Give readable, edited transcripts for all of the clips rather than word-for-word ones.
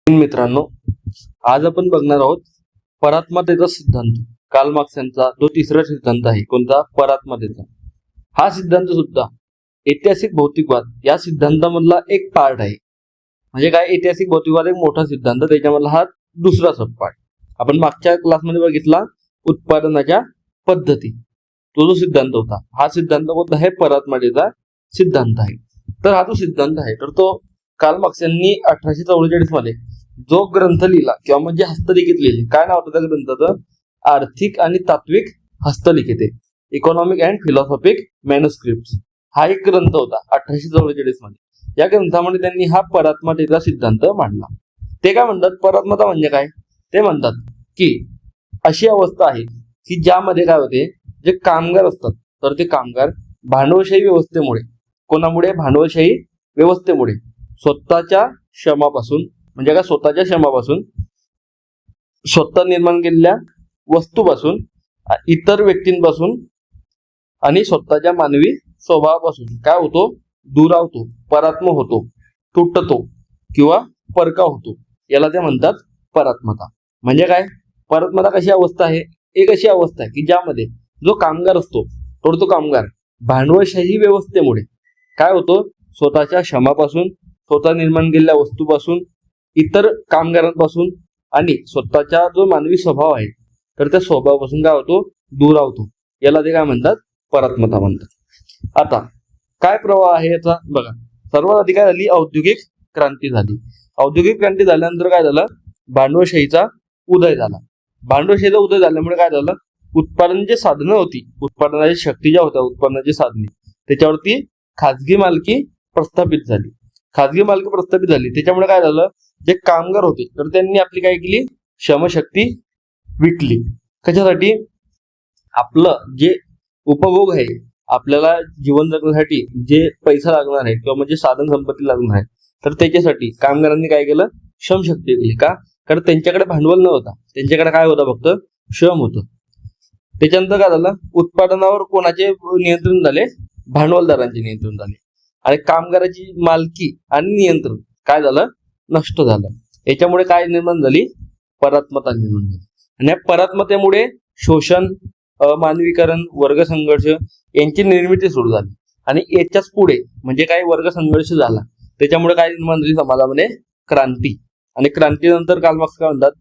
मित्रांनो, आज आपण बघणार आहोत परात्मतेचा सिद्धांत. कार्ल मार्क्स यांचा जो तिसरा सिद्धांत आहे, कोणता? परात्मतेचा. हा सिद्धांत सुद्धा ऐतिहासिक भौतिकवाद या सिद्धांतामधला एक पार्ट आहे. म्हणजे काय? ऐतिहासिक भौतिकवाद एक मोठा सिद्धांत, त्याच्यामधला हा दुसरा सब पार्ट. आपण मागच्या क्लासमध्ये बघितला उत्पादनाच्या पद्धती, तो जो सिद्धांत होता, हा सिद्धांत कोणता आहे? परात्मतेचा सिद्धांत आहे. तर हा जो सिद्धांत आहे, तर तो कार्ल मार्क्स यांनी 1844 मध्ये जो ग्रंथ लिहिला किंवा म्हणजे हस्तलिखित लिहिले, काय नाव होतं त्या ग्रंथाचं? आर्थिक आणि तात्विक हस्तलिखिते, इकॉनॉमिक अँड फिलॉसॉफिक मॅन्युस्क्रिप्ट, हा एक ग्रंथ होता 1844 मध्ये. या ग्रंथामध्ये त्यांनी हा परात्मतेचा सिद्धांत मांडला. ते काय म्हणतात? परात्मता म्हणजे काय? ते म्हणतात की अशी अवस्था आहे की ज्यामध्ये काय होते, जे कामगार असतात, तर ते कामगार भांडवलशाही व्यवस्थेमुळे, कोणामुळे? भांडवलशाही व्यवस्थेमुळे स्वतःच्या श्रमापासून, म्हणजे काय? स्वतःच्या श्रमापासून, स्वतः निर्माण केलेल्या वस्तूपासून, इतर व्यक्तींपासून आणि स्वतःच्या मानवी स्वभावापासून काय होतो? दुरावतो, परात्म होतो, तुटतो किंवा परका होतो. याला ते म्हणतात परात्मता. म्हणजे काय? परात्मता कशी अवस्था आहे? एक अशी अवस्था आहे की ज्यामध्ये जो कामगार असतो, तो कामगार भांडवलशाही व्यवस्थेमुळे काय होतो? स्वतःच्या श्रमापासून, स्वतः निर्माण केलेल्या वस्तूपासून, इतर कामगारांपासून आणि स्वतःचा जो मानवी स्वभाव आहे, तर त्या स्वभावापासून काय होतो? दुरावतो. याला ते काय म्हणतात? परात्मता म्हणतात. आता काय प्रवाह आहे याचा बघा. सर्वात आधी काय झाली? औद्योगिक क्रांती झाली. औद्योगिक क्रांती झाल्यानंतर काय झालं? भांडवलशाहीचा उदय झाला. भांडवलशाहीचा उदय झाल्यामुळे काय झालं? उत्पादन जे साधनं होती, उत्पादनाची शक्ती ज्या होत्या, उत्पादनाची साधने, त्याच्यावरती खाजगी मालकी प्रस्थापित झाली. खाजगी मालकी प्रस्थापित झाली त्याच्यामुळे काय झालं? जे कामगार होते, तर त्यांनी आपली काय केली? श्रमशक्ती विकली. कशासाठी? आपलं जे उपभोग आहे, आपल्याला जीवन जगण्यासाठी जे पैसा लागणार आहे किंवा म्हणजे साधन संपत्ती लागणार आहे, तर त्याच्यासाठी कामगारांनी काय केलं? श्रमशक्ती विकली. का? कारण त्यांच्याकडे भांडवल नव्हता, त्यांच्याकडे काय होतं? फक्त श्रम होतं. त्याच्यानंतर काय झालं? उत्पादनावर कोणाचे नियंत्रण झाले? भांडवलदारांचे नियंत्रण झाले. आणि कामगाराची मालकी आणि नियंत्रण काय झालं? नष्ट झालं. याच्यामुळे काय निर्माण झाली? परात्मता निर्माण झाली. आणि या परात्मतेमुळे शोषण, अमानवीकरण, वर्ग संघर्ष यांची निर्मिती सुरू झाली. आणि याच्याच पुढे म्हणजे काय? वर्ग संघर्ष झाला. त्याच्यामुळे काय निर्माण झाली? समाजामध्ये क्रांती. आणि क्रांतीनंतर कार्ल मार्क्स काय म्हणतात?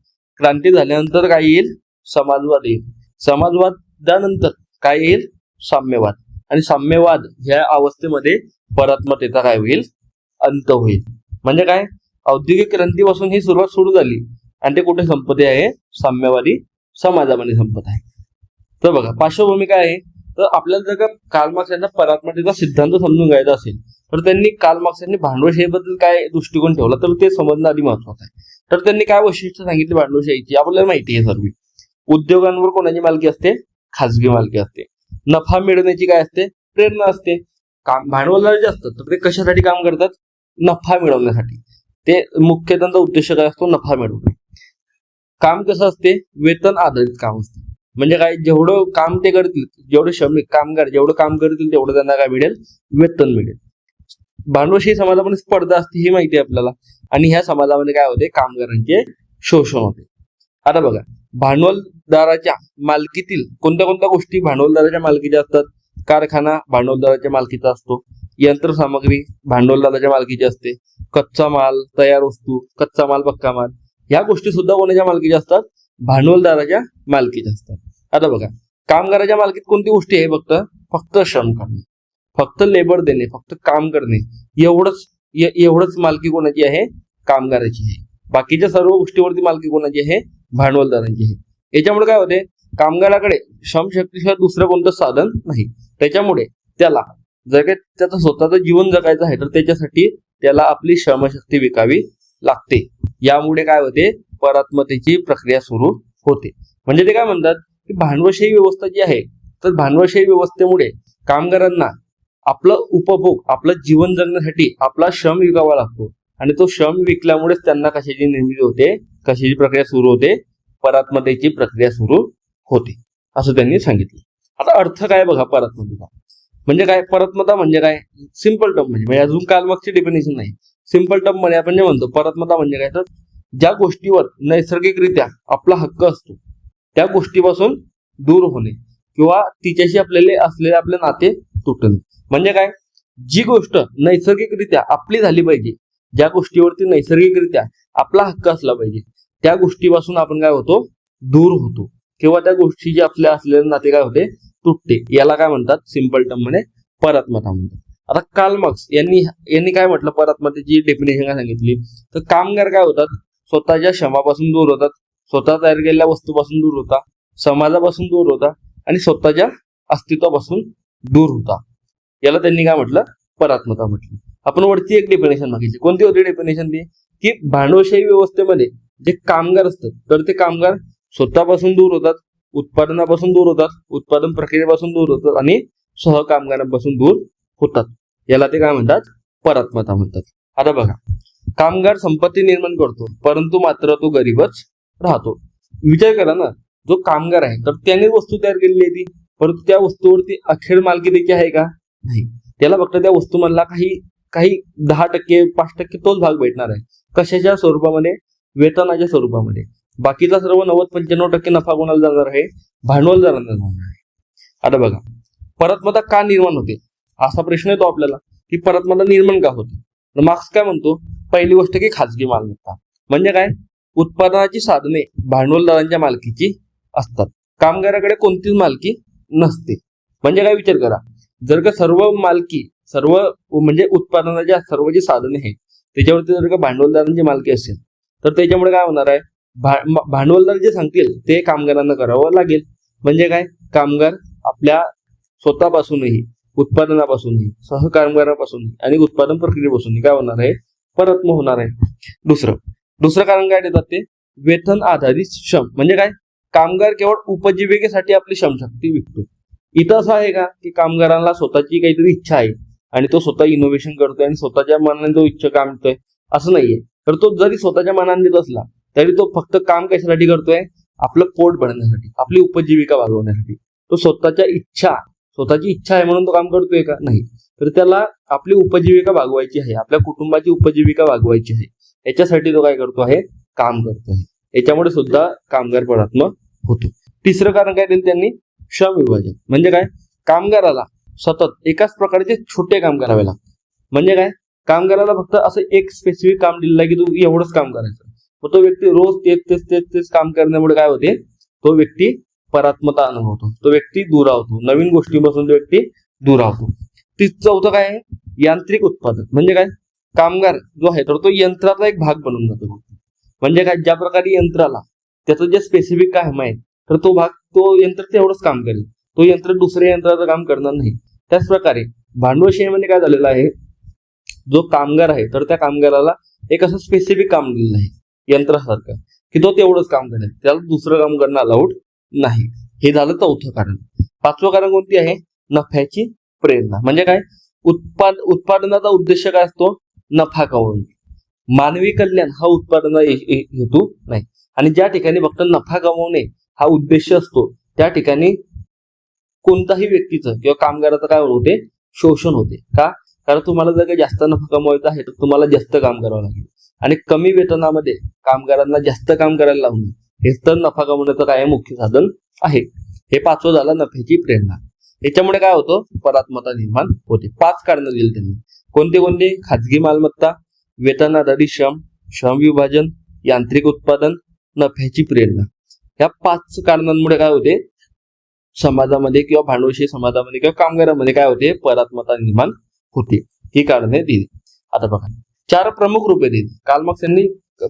क्रांती झाल्यानंतर काय येईल? समाजवाद येईल. समाजवादानंतर काय येईल? साम्यवाद. आणि साम्यवाद ह्या अवस्थेमध्ये परात्मतेचा काय होईल? अंत होईल. म्हणजे काय? औद्योगिक क्रांतीपासून ही सुरुवात सुरू झाली आणि ते कुठे संपते आहे? साम्यवादी समाजामध्ये संपत आहे. तर बघा, पार्श्वभूमी काय आहे? तर आपल्याला जर का कार्ल मार्क्स यांचा परात्मतेचा सिद्धांत समजून घ्यायचा असेल, तर त्यांनी कार्ल मार्क्स यांनी भांडवलशाहीबद्दल काय दृष्टिकोन ठेवला, तर ते समजणं आधी महत्वाचं आहे. तर त्यांनी काय वैशिष्ट्य सांगितली भांडवलशाहीची? आपल्याला माहिती आहे सर्व. उद्योगांवर कोणाची मालकी असते? खाजगी मालकी असते. नफा मिळवण्याची काय असते? प्रेरणा असते. भांडवलदार जे असतात, तर ते कशासाठी काम करतात? नफा मिळवण्यासाठी. ते मुख्य त्यांचा उद्देश काय असतो? नफा मिळवणे. काम कसं असते? वेतन आधारित काम असते. म्हणजे काय? जेवढं काम ते करतील, जेवढे श्रमिक कामगार जेवढं काम करतील, तेवढं त्यांना काय मिळेल? वेतन मिळेल. भांडवलशाही समाजामध्ये स्पर्धा असते, ही माहिती आहे आपल्याला. आणि ह्या समाजामध्ये काय होते? कामगारांचे शोषण होते. आता बघा, भांडवलदाराच्या मालकीतील कोणत्या कोणत्या गोष्टी भांडवलदाराच्या मालकीच्या असतात? कारखाना भांडवलदाराच्या मालकीचा असतो. यंत्रसामग्री भांडवलदाराच्या मालकीची असते. कच्चा माल, तयार वस्तू, कच्चा माल, पक्का माल, ह्या गोष्टी सुद्धा कोणाच्या मालकीच्या असतात? भांडवलदाराच्या मालकीच्या असतात. आता बघा, कामगाराच्या मालकीत कोणती गोष्टी आहे? फक्त श्रम करणे, फक्त लेबर देणे, फक्त काम करणे, एवढंच मालकी कोणाची आहे? कामगाराची आहे. बाकीच्या सर्व गोष्टीवरती मालकी कोणाची आहे? भांडवलदारांची आहे. याच्यामुळे काय होते? कामगाराकडे श्रमशक्तीशिवाय दुसरं कोणतं साधन नाही. त्याच्यामुळे त्याला जर काही त्याचं स्वतःचं जीवन जगायचं आहे, तर त्याच्यासाठी त्याला आपली श्रमशक्ती विकावी लागते. यामुळे काय होते? परात्मतेची प्रक्रिया सुरू होते. म्हणजे ते काय म्हणतात की भांडवलशाही व्यवस्था जी आहे, तर भांडवलशाही व्यवस्थेमुळे कामगारांना आपलं उपभोग, आपलं जीवन जगण्यासाठी आपला श्रम विकावा लागतो. आणि तो श्रम विकल्यामुळेच त्यांना कशाची निर्मिती होते? कशाची प्रक्रिया सुरू होते? परात्मतेची प्रक्रिया सुरू होते, असं त्यांनी सांगितलं. आता अर्थ काय बघा परात्मतेचा? म्हणजे काय? परात्मता म्हणजे काय? सिंपल टर्म म्हणजे अजून कार्ल मार्क्सची डेफिनेशन नाही. सिंपल टर्म मध्ये आपण जे म्हणतो परात्मता म्हणजे काय, तर ज्या गोष्टीवर नैसर्गिकरित्या आपला हक्क असतो त्या गोष्टीपासून दूर होणे किंवा तिच्याशी असलेले आपले नाते तुटणे. म्हणजे काय, जी गोष्ट नैसर्गिकरित्या आपली झाली पाहिजे, ज्या गोष्टीवरती नैसर्गिकरित्या आपला हक्क असला पाहिजे, त्या गोष्टीपासून आपण काय होतो, दूर होतो किंवा त्या गोष्टीचे आपल्या असलेले नाते काय होते, तुटते. याला काय म्हणतात, सिंपल टर्म मध्ये परात्मता म्हणतात. आता कार्ल मार्क्स यांनी काय म्हटलं, परात्मतेची डेफिनेशन काय सांगितली, तर कामगार काय होतात, स्वतःच्या श्रमापासून दूर होतात, स्वतः तयार केलेल्या वस्तूपासून दूर होता, समाजापासून दूर होता आणि स्वतःच्या अस्तित्वापासून दूर होता. याला त्यांनी काय म्हटलं, परात्मता म्हटली. आपण वरती एक डेफिनेशन मागितली. कोणती होती डेफिनेशन ती, की भांडवलशाही व्यवस्थेमध्ये जे कामगार असतात तर ते कामगार स्वतःपासून दूर होतात, उत्पादनापासून दूर होतात, उत्पादन प्रक्रियेपासून दूर होतात आणि सहकामगारांपासून दूर होतात. याला ते काय म्हणतात, परात्मता म्हणतात. आता बघा, कामगार संपत्ती निर्माण करतो परंतु मात्र तो गरीबच राहतो. विचार करा ना, जो कामगार आहे तर त्याने वस्तू तयार केलेली आहे ती, परंतु त्या वस्तूवरती अखेर मालकी देखील आहे का, नाही. त्याला फक्त त्या वस्तूमधला काही 10%, 5% तोच भाग भेटणार आहे. कशाच्या स्वरूपामध्ये, वेतनाच्या स्वरूपामध्ये. बाकीचा सर्व 90-95% नफा कोणाला जाणार आहे, भांडवलदारांना जाणार आहे. आता बघा, परात्मता का निर्माण होते असा प्रश्न येतो आपल्याला, की परात्मता निर्माण का होते. मार्क्स काय म्हणतो, पहिली गोष्ट की खाजगी मालमत्ता. म्हणजे काय, उत्पादनाची साधने भांडवलदारांच्या मालकीची असतात, कामगाराकडे कोणतीच मालकी नसते. म्हणजे काय, विचार करा, जर का सर्व म्हणजे उत्पादनाच्या सर्व जी साधने आहेत त्याच्यावरती जर का भांडवलदारांची मालकी असेल तर त्याच्यामुळे काय होणार आहे, भांडवलदार जे सांगतील ते कामगारांना करावं लागेल. म्हणजे काय, कामगार आपल्या स्वतःपासूनही, उत्पादनापासूनही, सहकामगारापासूनही आणि उत्पादन प्रक्रियेपासूनही काय होणार आहे, परात्म होणार आहे. दुसरं कारण काय देतात ते, वेतन आधारित श्रम. म्हणजे काय, कामगार केवळ उपजीविकेसाठी आपली श्रमशक्ती विकतो. इथं असं आहे का, की कामगारांना स्वतःची काहीतरी इच्छा आहे आणि तो स्वतः इनोव्हेशन करतोय आणि स्वतःच्या मनाने तो इच्छा काम करतोय, असं नाहीये. तर तो जरी स्वतःच्या मनाने देत असला तरी तो फक्त काम कशासाठी करतोय, आपलं पोट भरण्यासाठी, आपली उपजीविका भागवण्यासाठी. तो स्वतःची इच्छा आहे म्हणून तो काम करतोय का, नाही. तर त्याला आपली उपजीविका भागवायची आहे, आपल्या कुटुंबाची उपजीविका भागवायची आहे, याच्यासाठी तो काय करतो आहे, काम करतो आहे. याच्यामुळे सुद्धा कामगार परात्म होतो. तिसरं कारण काय दिलं त्यांनी, श्रम विभाजन. म्हणजे काय, कामगाराला सतत एकाच प्रकारचे छोटे काम करावे लागतात. म्हणजे काय, कामगाराला फक्त असं एक स्पेसिफिक काम दिलेलं आहे की तू एवढंच काम करायचं, मग तो व्यक्ती रोज तेच काम करण्यामुळे काय होते, तो व्यक्ती परात्मता अनुभवतो, तो व्यक्ती दुरावतो, नवीन गोष्टींपासून तो व्यक्ती दुरावतो. चौथं काय आहे, यांत्रिक उत्पादन. म्हणजे काय, कामगार जो आहे तर तो यंत्राचा एक भाग बनून जातो. म्हणजे काय, ज्या प्रकारे यंत्राला त्याचं जे स्पेसिफिक काम आहे तर तो यंत्र तेवढंच काम करेल, तो यंत्र दुसऱ्या यंत्राचं काम करणार नाही. त्याच प्रकारे भांडवलशाहीमध्ये काय झालेलं आहे, जो कामगार आहे तर त्या कामगाराला एक असं स्पेसिफिक काम दिलेलं आहे यंत्रासारखं, की तो तेवढंच काम करेल, त्याला दुसरं काम करणं अलाउड नाही. हे झालं चौथं कारण. पाचवं कारण कोणती आहे, नफ्याची प्रेरणा. म्हणजे काय, उत्पादनाचा उद्देश काय असतो, नफा कमवणे. मानवी कल्याण हा उत्पादनाचा हेतू नाही. आणि ज्या ठिकाणी फक्त नफा कमवणे हा उद्देश असतो त्या ठिकाणी कोणताही व्यक्तीचं किंवा कामगाराचं काय होते, शोषण होते. का, कारण तुम्हाला जर काही जास्त नफा कमवायचा आहे तर तुम्हाला जास्त काम करावं लागेल आणि कमी वेतनामध्ये कामगारांना जास्त काम करायला लावणे हेच तर नफा कमवण्याचं काय मुख्य साधन आहे. हे पाचवं झालं, नफ्याची प्रेरणा. याच्यामुळे काय होतं, परात्मता निर्माण होते. 5 कारणं दिली त्यांनी. कोणते, खाजगी मालमत्ता, वेतन आधारित श्रम विभाजन, यांत्रिक उत्पादन, नफ्याची प्रेरणा. या 5 कारणांमुळे काय होते, समाजामध्ये किंवा भांडवलशाही समाजामध्ये किंवा कामगारांमध्ये काय होते, परात्मता निर्माण होते. ही कारणे दिली. आता बघा, 4 प्रमुख रूपे दिली. कार्ल मार्क्स यांनी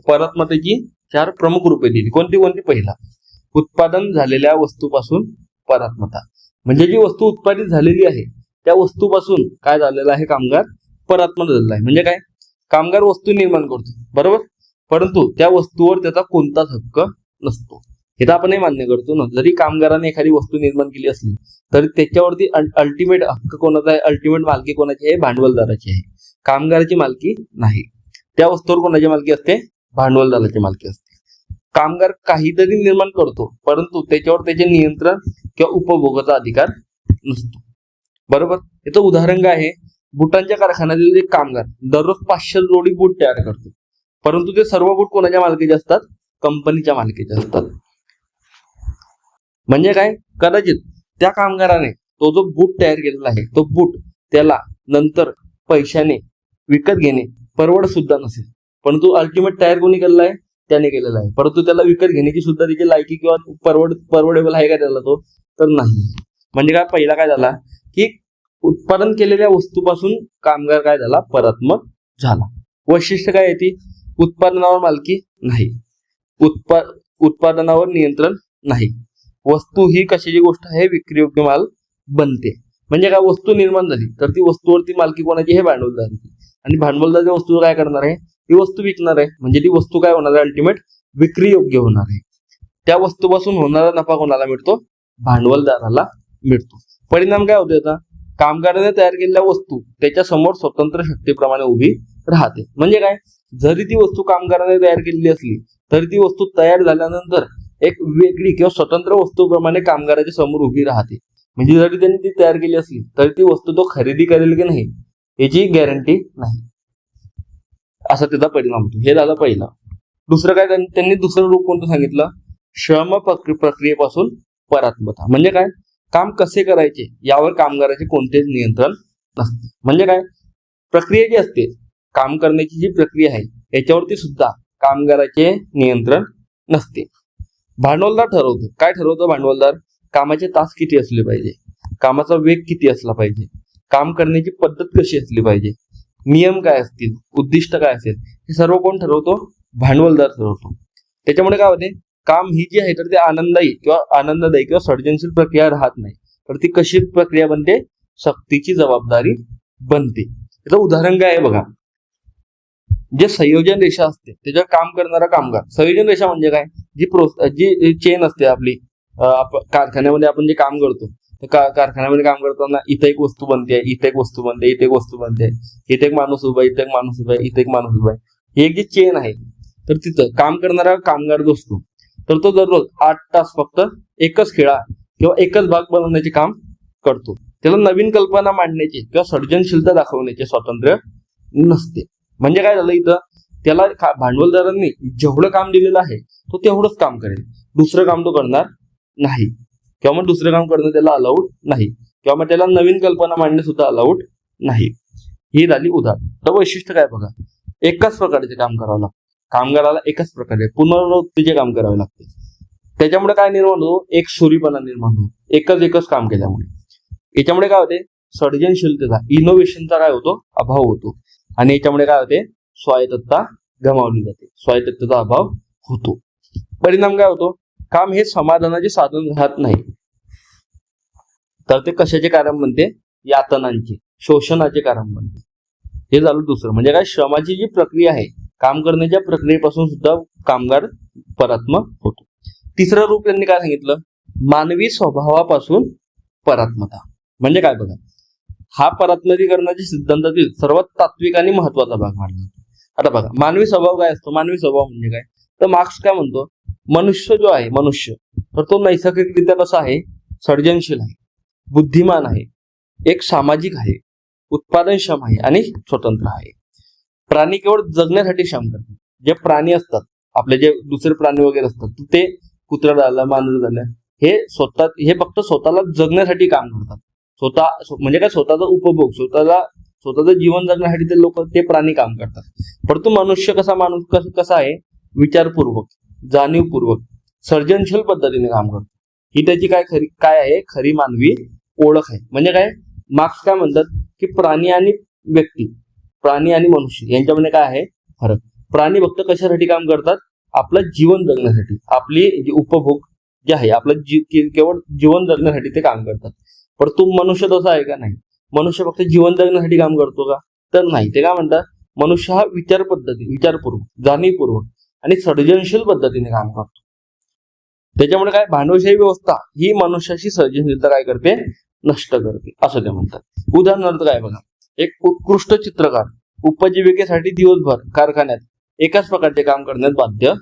परात्मतेची 4 प्रमुख रूपे दिली. कोणती? पहिला, उत्पादन झालेल्या वस्तूपासून परात्मता. म्हणजे जी वस्तू उत्पादित झालेली आहे त्या वस्तूपासून काय झालेलं आहे, कामगार परात्मता झालेला आहे. म्हणजे काय, कामगार वस्तू निर्माण करतो, बरोबर, परंतु त्या वस्तूवर त्याचा कोणताच हक्क नसतो. हे तर आपण मान्य करतो ना. जरी कामगाराने एखादी वस्तू निर्माण केली असली तरी त्याच्यावरती अल्टिमेट हक्क कोणाचा आहे, अल्टिमेट मालकी कोणाची आहे, भांडवलदाराची आहे, कामगाराची मालकी नाही. त्या वस्तूवर कोणाची मालकी असते, भांडवलदाराची मालकी असते. कामगार काहीतरी निर्माण करतो परंतु त्याच्यावर त्याचे नियंत्रण किंवा उपभोगाचा अधिकार नसतो, बरोबर. याचं उदाहरण काय आहे, बुटांच्या कारखान्यातील जे कामगार दररोज 500 जोडी बूट तयार करतो, परंतु ते सर्व बूट कोणाच्या मालकीचे असतात? कंपनीच्या मालकीचे असतात. म्हणजे काय, कदाचित त्या कामगाराने तो जो बूट तयार केलेला आहे तो बूट त्याला नंतर पैशाने विकत घेणे परवडत सुद्धा नसेल, परंतु अल्टिमेट तयार कोणी केलेला आहे? त्याने केलेला आहे. परंतु त्याला विकत घेण्याची सुद्धा त्याची लायकी किंवा परवडेबल आहे का त्याला तो? तर नाही. म्हणजे काय, पहिला काय झाला की उत्पादन केलेल्या वस्तूपासून कामगार काय झाला? परात्मक झाला. वैशिष्ट्य काय आहे ती? उत्पादनावर मालकी नाही, उत्पादनावर नियंत्रण नाही. वस्तू ही कशाची गोष्ट आहे? विक्रीयोग्य माल बनते. म्हणजे काय, वस्तू निर्माण झाली तर ती वस्तूवरती मालकी कोणाची? हे भांडवलदाराची. आणि भांडवलदार त्या वस्तू काय करणार आहे? ती वस्तू विकणार आहे. म्हणजे ती वस्तू काय होणार आहे? अल्टिमेट विक्री योग्य होणार आहे. त्या वस्तूपासून होणारा नफा कोणाला मिळतो? भांडवलदाराला मिळतो. परिणाम काय होतो? आता कामगाराने तयार केलेल्या वस्तू त्याच्या समोर स्वतंत्र शक्तीप्रमाणे उभी राहते. म्हणजे काय, जरी ती वस्तू कामगाराने तयार केलेली असली तरी ती वस्तू तयार झाल्यानंतर एक वेगळी किंवा स्वतंत्र वस्तूप्रमाणे कामगाराच्या समोर उभी राहते. म्हणजे जरी त्यांनी ती तयार केली असली तरी ती वस्तू तो खरेदी करेल की नाही याची गॅरंटी नाही. असा त्याचा परिणाम होतो. हे झालं पहिला. दुसरं काय, त्यांनी दुसरं रूप कोणतं सांगितलं? श्रम प्रक्रियेपासून परात्मता. म्हणजे काय, काम कसे करायचे यावर कामगाराचे कोणतेच नियंत्रण नसते. म्हणजे काय, प्रक्रिया जी असते, काम करण्याची जी प्रक्रिया आहे याच्यावरती सुद्धा कामगाराचे नियंत्रण नसते. भांडवलदार ठरवतो. काय ठरवतो भांडवलदार? कामाचे तास किती असले पाहिजे, कामाचा वेग किती असला पाहिजे, काम करण्याची पद्धत कशी असली पाहिजे, नियम काय असतील, उद्दिष्ट काय असेल, हे सर्व कोण ठरवतो? भांडवलदार ठरवतो. त्याच्यामुळे काय होते, काम ही जी आहे तर ते आनंददायी किंवा सर्जनशील प्रक्रिया राहत नाही, तर ती कशी प्रक्रिया बनते? सक्तीची जबाबदारी बनते. त्याचं उदाहरण काय आहे बघा. जे संयोजन रेषा असते त्याच्यावर काम करणारा कामगार. संयोजन रेषा म्हणजे काय? जी चेन असते आपली, कारखान्यामध्ये आपण जे काम करतो, कारखान्यामध्ये काम करताना इथं एक वस्तू बनते, इथे एक वस्तू बनते, इथे एक वस्तू बनते, इथे एक माणूस उभा आहे, इथे एक माणूस उभा आहे, इथे एक माणूस उभा आहे. ही एक जी चेन आहे, तर तिथं काम करणारा कामगार जो असतो तर तो दररोज 8 तास फक्त एकच खेळा किंवा एकच भाग बनवण्याचे काम करतो. त्याला नवीन कल्पना मांडण्याची किंवा सर्जनशीलता दाखवण्याचे स्वातंत्र्य नसते. म्हणजे काय झालं इथं, त्याला भांडवलदारांनी जेवढं काम दिलेलं आहे तो तेवढंच काम करेल, दुसरं काम तो करणार नाही, किंवा मग दुसरं काम करणं त्याला अलाउड नाही, किंवा मग त्याला नवीन कल्पना मांडणे सुद्धा अलाउड नाही. ही झाली उदाहरण. तर वैशिष्ट्य काय बघा, एकाच प्रकारचे काम करावं लागतं. कामगाराला एकाच प्रकारे पुनरावृत्तीचे काम करावे लागते. त्याच्यामुळे काय निर्माण होतो? एक सुरीपणा निर्माण होतो, एकच काम केल्यामुळे. याच्यामुळे काय होते? सर्जनशीलतेचा, इनोव्हेशनचा काय होतो? अभाव होतो. आणि याच्यामुळे काय होते? स्वायत्तता गमावली जाते, स्वायत्ततेचा अभाव होतो. परिणाम काय होतो? काम हे समाधानाचे साधन राहत नाही, तर ते कशाचे कारण बनते? यातनांचे, शोषणाचे कारण बनते. हे झालं दुसरं. म्हणजे काय, श्रमाची जी प्रक्रिया आहे, काम करण्याच्या प्रक्रियेपासून सुद्धा कामगार परात्मक होतो. तिसरं रूप त्यांनी काय सांगितलं? मानवी स्वभावापासून परात्मता. म्हणजे काय बघा, हा परात्मकीकरणाच्या सिद्धांतातील सर्वात तात्विक आणि महत्वाचा भाग मानला जातो. आता बघा, मानवी स्वभाव काय असतो? मानवी स्वभाव म्हणजे काय? तर मार्क्स काय म्हणतो? मनुष्य जो आहे, मनुष्य तर तो नैसर्गिकरित्या कसा आहे? सर्जनशील आहे, बुद्धिमान आहे, एक सामाजिक आहे, उत्पादनक्षम आहे आणि स्वतंत्र आहे. प्राणी केवळ जगण्यासाठी श्रम करतात. जे प्राणी असतात आपले, जे दुसरे प्राणी वगैरे असतात, ते कुत्रा झालं, माणूस झालं, हे फक्त स्वतःला जगण्यासाठी काम करतात. म्हणजे काय, स्वतःचा उपभोग, स्वतःचं जीवन जगण्यासाठी ते लोक, ते प्राणी काम करतात. परंतु मनुष्य कसा आहे? विचारपूर्वक, जाणीवपूर्वक, सर्जनशील पद्धतीने काम करतो. ही त्याची काय आहे? खरी मानवी ओळख आहे. म्हणजे काय, मार्क्स काय म्हणतात की प्राणी आणि मनुष्य यांच्यामध्ये काय आहे फरक? प्राणी फक्त कशासाठी काम करतात? आपलं जीवन जगण्यासाठी, आपली जी उपभोग जे आहे, आपलं केवळ जीवन जगण्यासाठी ते काम करतात. परंतु मनुष्य तसा आहे का? नाही. मनुष्य फक्त जीवन जगण्यासाठी काम करतो का? तर नाही. ते काय म्हणतात? मनुष्य हा विचारपूर्वक, जाणीवपूर्वक आणि सर्जनशील पद्धतीने काम करतो. त्याच्यामुळे काय, भांडवलशाही व्यवस्था ही मनुष्याची सर्जनशीलता काय करते? नष्ट करते, असं ते म्हणतात. उदाहरणार्थ काय बघा, एक उत्कृष्ट चित्रकार उपजीविकेसाठी दिवसभर कारखान्यात एकाच प्रकारचे काम करण्यास बाध्य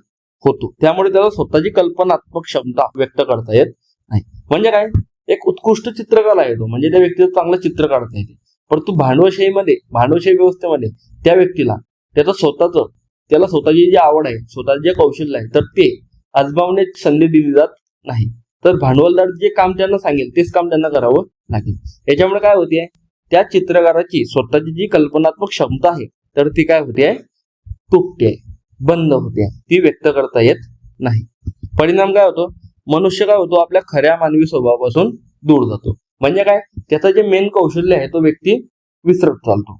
होतो. त्यामुळे त्याला स्वतःची कल्पनात्मक क्षमता व्यक्त करता येत नाही. म्हणजे काय, एक उत्कृष्ट चित्रकार आहे तो, म्हणजे त्या व्यक्तीला चांगलं चित्र काढता येते. परंतु भांडवलशाही व्यवस्थेमध्ये त्या व्यक्तीला त्याचं स्वतःच त्याला स्वतःची जी आवड आहे, स्वतःचे जे कौशल्य आहे, तर ते आजमावण्याची संधी दिली जात नाही. तर भांडवलदार जे काम त्यांना सांगेल तेच काम त्यांना करावं लागेल. याच्यामुळे काय होते, त्या चित्रकाराची स्वतःची जी कल्पनात्मक क्षमता आहे तर ती काय होते, तुटते, बंद होते, ती व्यक्त करता येत नाही. परिणाम काय होतो, मनुष्य काय होतो, आपल्या खऱ्या मानवी स्वभावापासून दूर जातो. म्हणजे काय, त्याचं जे मेन कौशल्य आहे तो व्यक्ती विसरत चालतो.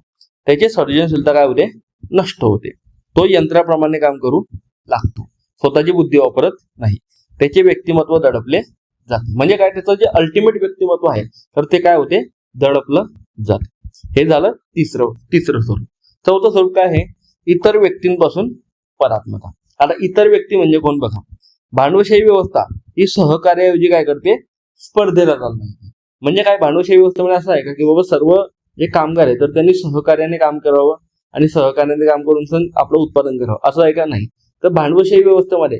त्याची सर्जनशीलता काय होते, नष्ट होते. तो यंत्राप्रमाणे काम करू लागतो, स्वतःची बुद्धी वापरत नाही. त्याचे व्यक्तिमत्व दडपले जाते. म्हणजे काय, त्याचं जे अल्टिमेट व्यक्तिमत्व आहे तर ते काय होते, दडपलं जाते. हे झालं तिसरं स्वरूप. चौथं स्वरूप काय आहे, इतर व्यक्तींपासून परात्मता. आता इतर व्यक्ती म्हणजे कोण बघा, भांडवलशाही व्यवस्था ही सहकार्याऐवजी काय करते, स्पर्धेला चालणार. म्हणजे काय, भांडवलशाही व्यवस्थेमध्ये असं आहे का की बाबा सर्व जे कामगार आहे तर त्यांनी सहकार्याने काम करावं आणि सहकार्याने काम करून आपलं उत्पादन करावं, असं आहे का, नाही. तर भांडवलशाही व्यवस्थेमध्ये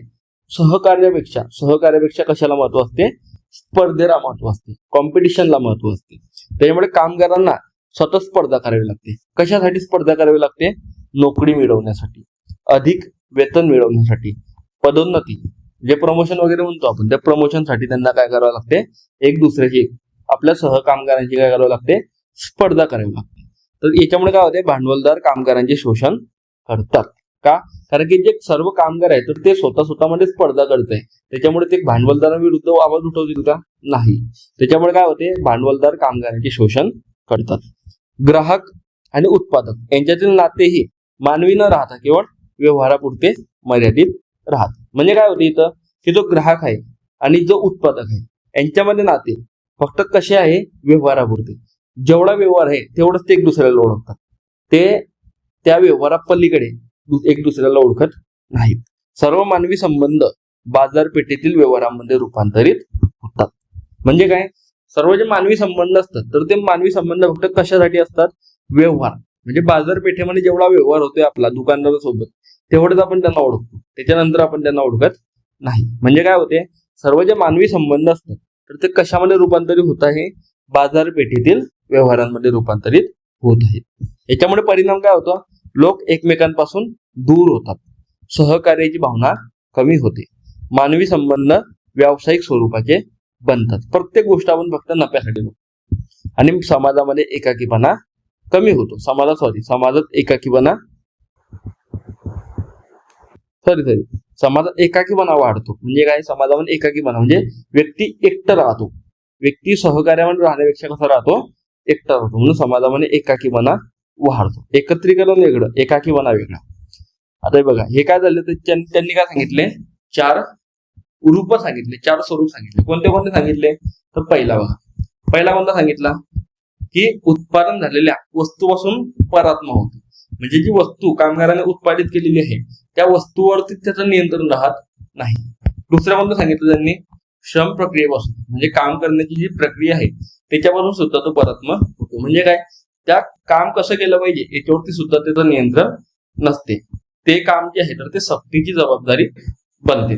सहकार्यापेक्षा कशाला महत्व असते, स्पर्धेला महत्व असते, कॉम्पिटिशनला महत्व असते. त्याच्यामुळे कामगारांना सतत स्पर्धा करावी लागते. कशासाठी स्पर्धा करावी लागते, नोकरी मिळवण्यासाठी, अधिक वेतन मिळवण्यासाठी, पदोन्नती, जे प्रमोशन वगैरे म्हणतो आपण, त्या प्रमोशनसाठी त्यांना काय करावं लागते, एक दुसऱ्याची, आपल्या सहकामगारांची काय करावं लागते, स्पर्धा करावी लागते. तर याच्यामुळे काय होते, भांडवलदार कामगारांचे शोषण करतात. का, कारण की जे सर्व कामगार आहेत तर ते स्वतःमध्ये स्पर्धा करत आहे. त्याच्यामुळे ते भांडवलदारांविरुद्ध आवाज उठवतील का, नाही. त्याच्यामुळे काय होते, भांडवलदार कामगारांचे शोषण करतात. ग्राहक आणि उत्पादक यांच्यातील नातेही मानवी न राहता केवळ व्यवहारापुरते मर्यादित राहते. म्हणजे काय होते इथं, की जो ग्राहक आहे आणि जो उत्पादक आहे यांच्यामध्ये नाते फक्त कसे आहे, व्यवहारापुरते. जेवढा व्यवहार आहे तेवढंच ते एक दुसऱ्याला ओळखतात. ते त्या व्यवहारापलीकडे एक दुसऱ्याला ओळखत नाहीत. सर्व मानवी संबंध बाजारपेठेतील व्यवहारांमध्ये रूपांतरित होतात. म्हणजे काय, सर्व जे मानवी संबंध असतात तर ते मानवी संबंध फक्त कशासाठी असतात, व्यवहार. म्हणजे बाजारपेठेमध्ये जेवढा व्यवहार होतोय आपला दुकानदारासोबत तेवढंच आपण त्यांना ओळखतो, त्याच्यानंतर आपण त्यांना ओळखत नाही. म्हणजे काय होते, सर्व जे मानवी संबंध असतात तर ते कशामध्ये रूपांतरित होत आहे, बाजारपेठेतील व्यवहारांमध्ये रूपांतरित होत आहे. याच्यामुळे परिणाम काय होतो, लोक एकमेकांपासून दूर होतात, सहकार्याची भावना कमी होते, मानवी संबंध व्यावसायिक स्वरूपाचे बनतात. प्रत्येक गोष्ट आपण फक्त नफ्यासाठी बघतो आणि समाजामध्ये एकाकीपणा कमी होतो. समाजात एकाकीपणा वाढतो. म्हणजे काय, समाजामध्ये एकाकीपणा म्हणजे व्यक्ती एकटा राहतो, व्यक्ती सहकार्यामध्ये राहण्यापेक्षा कसा राहतो, एकटा राहतो. म्हणून समाजामध्ये एकाकीपणा वाढतो. एकत्रीकरण वेगळं, एकाकीपणा वेगळा. आता बघा, हे काय झालं तर त्यांनी काय सांगितले, 4 रूप सांगितले, 4 स्वरूप सांगितले. कोणते कोणते सांगितले, तर पहिला कोणता सांगितला, की उत्पादन झालेल्या वस्तूपासून परात्मा होते. म्हणजे जी वस्तू कामगाराने उत्पादित केलेली आहे त्या वस्तूवरती त्याचं नियंत्रण राहत नाही. दुसरं कोणतं सांगितलं त्यांनी, श्रम प्रक्रियेपासून, म्हणजे काम करण्याची जी प्रक्रिया आहे त्याच्यापासून सुद्धा तो परात्मा होतो. म्हणजे काय, त्या काम कसं केलं पाहिजे याच्यावरती सुद्धा त्याचं नियंत्रण नसते. ते काम जे आहे तर ते सक्तीची जबाबदारी बनते.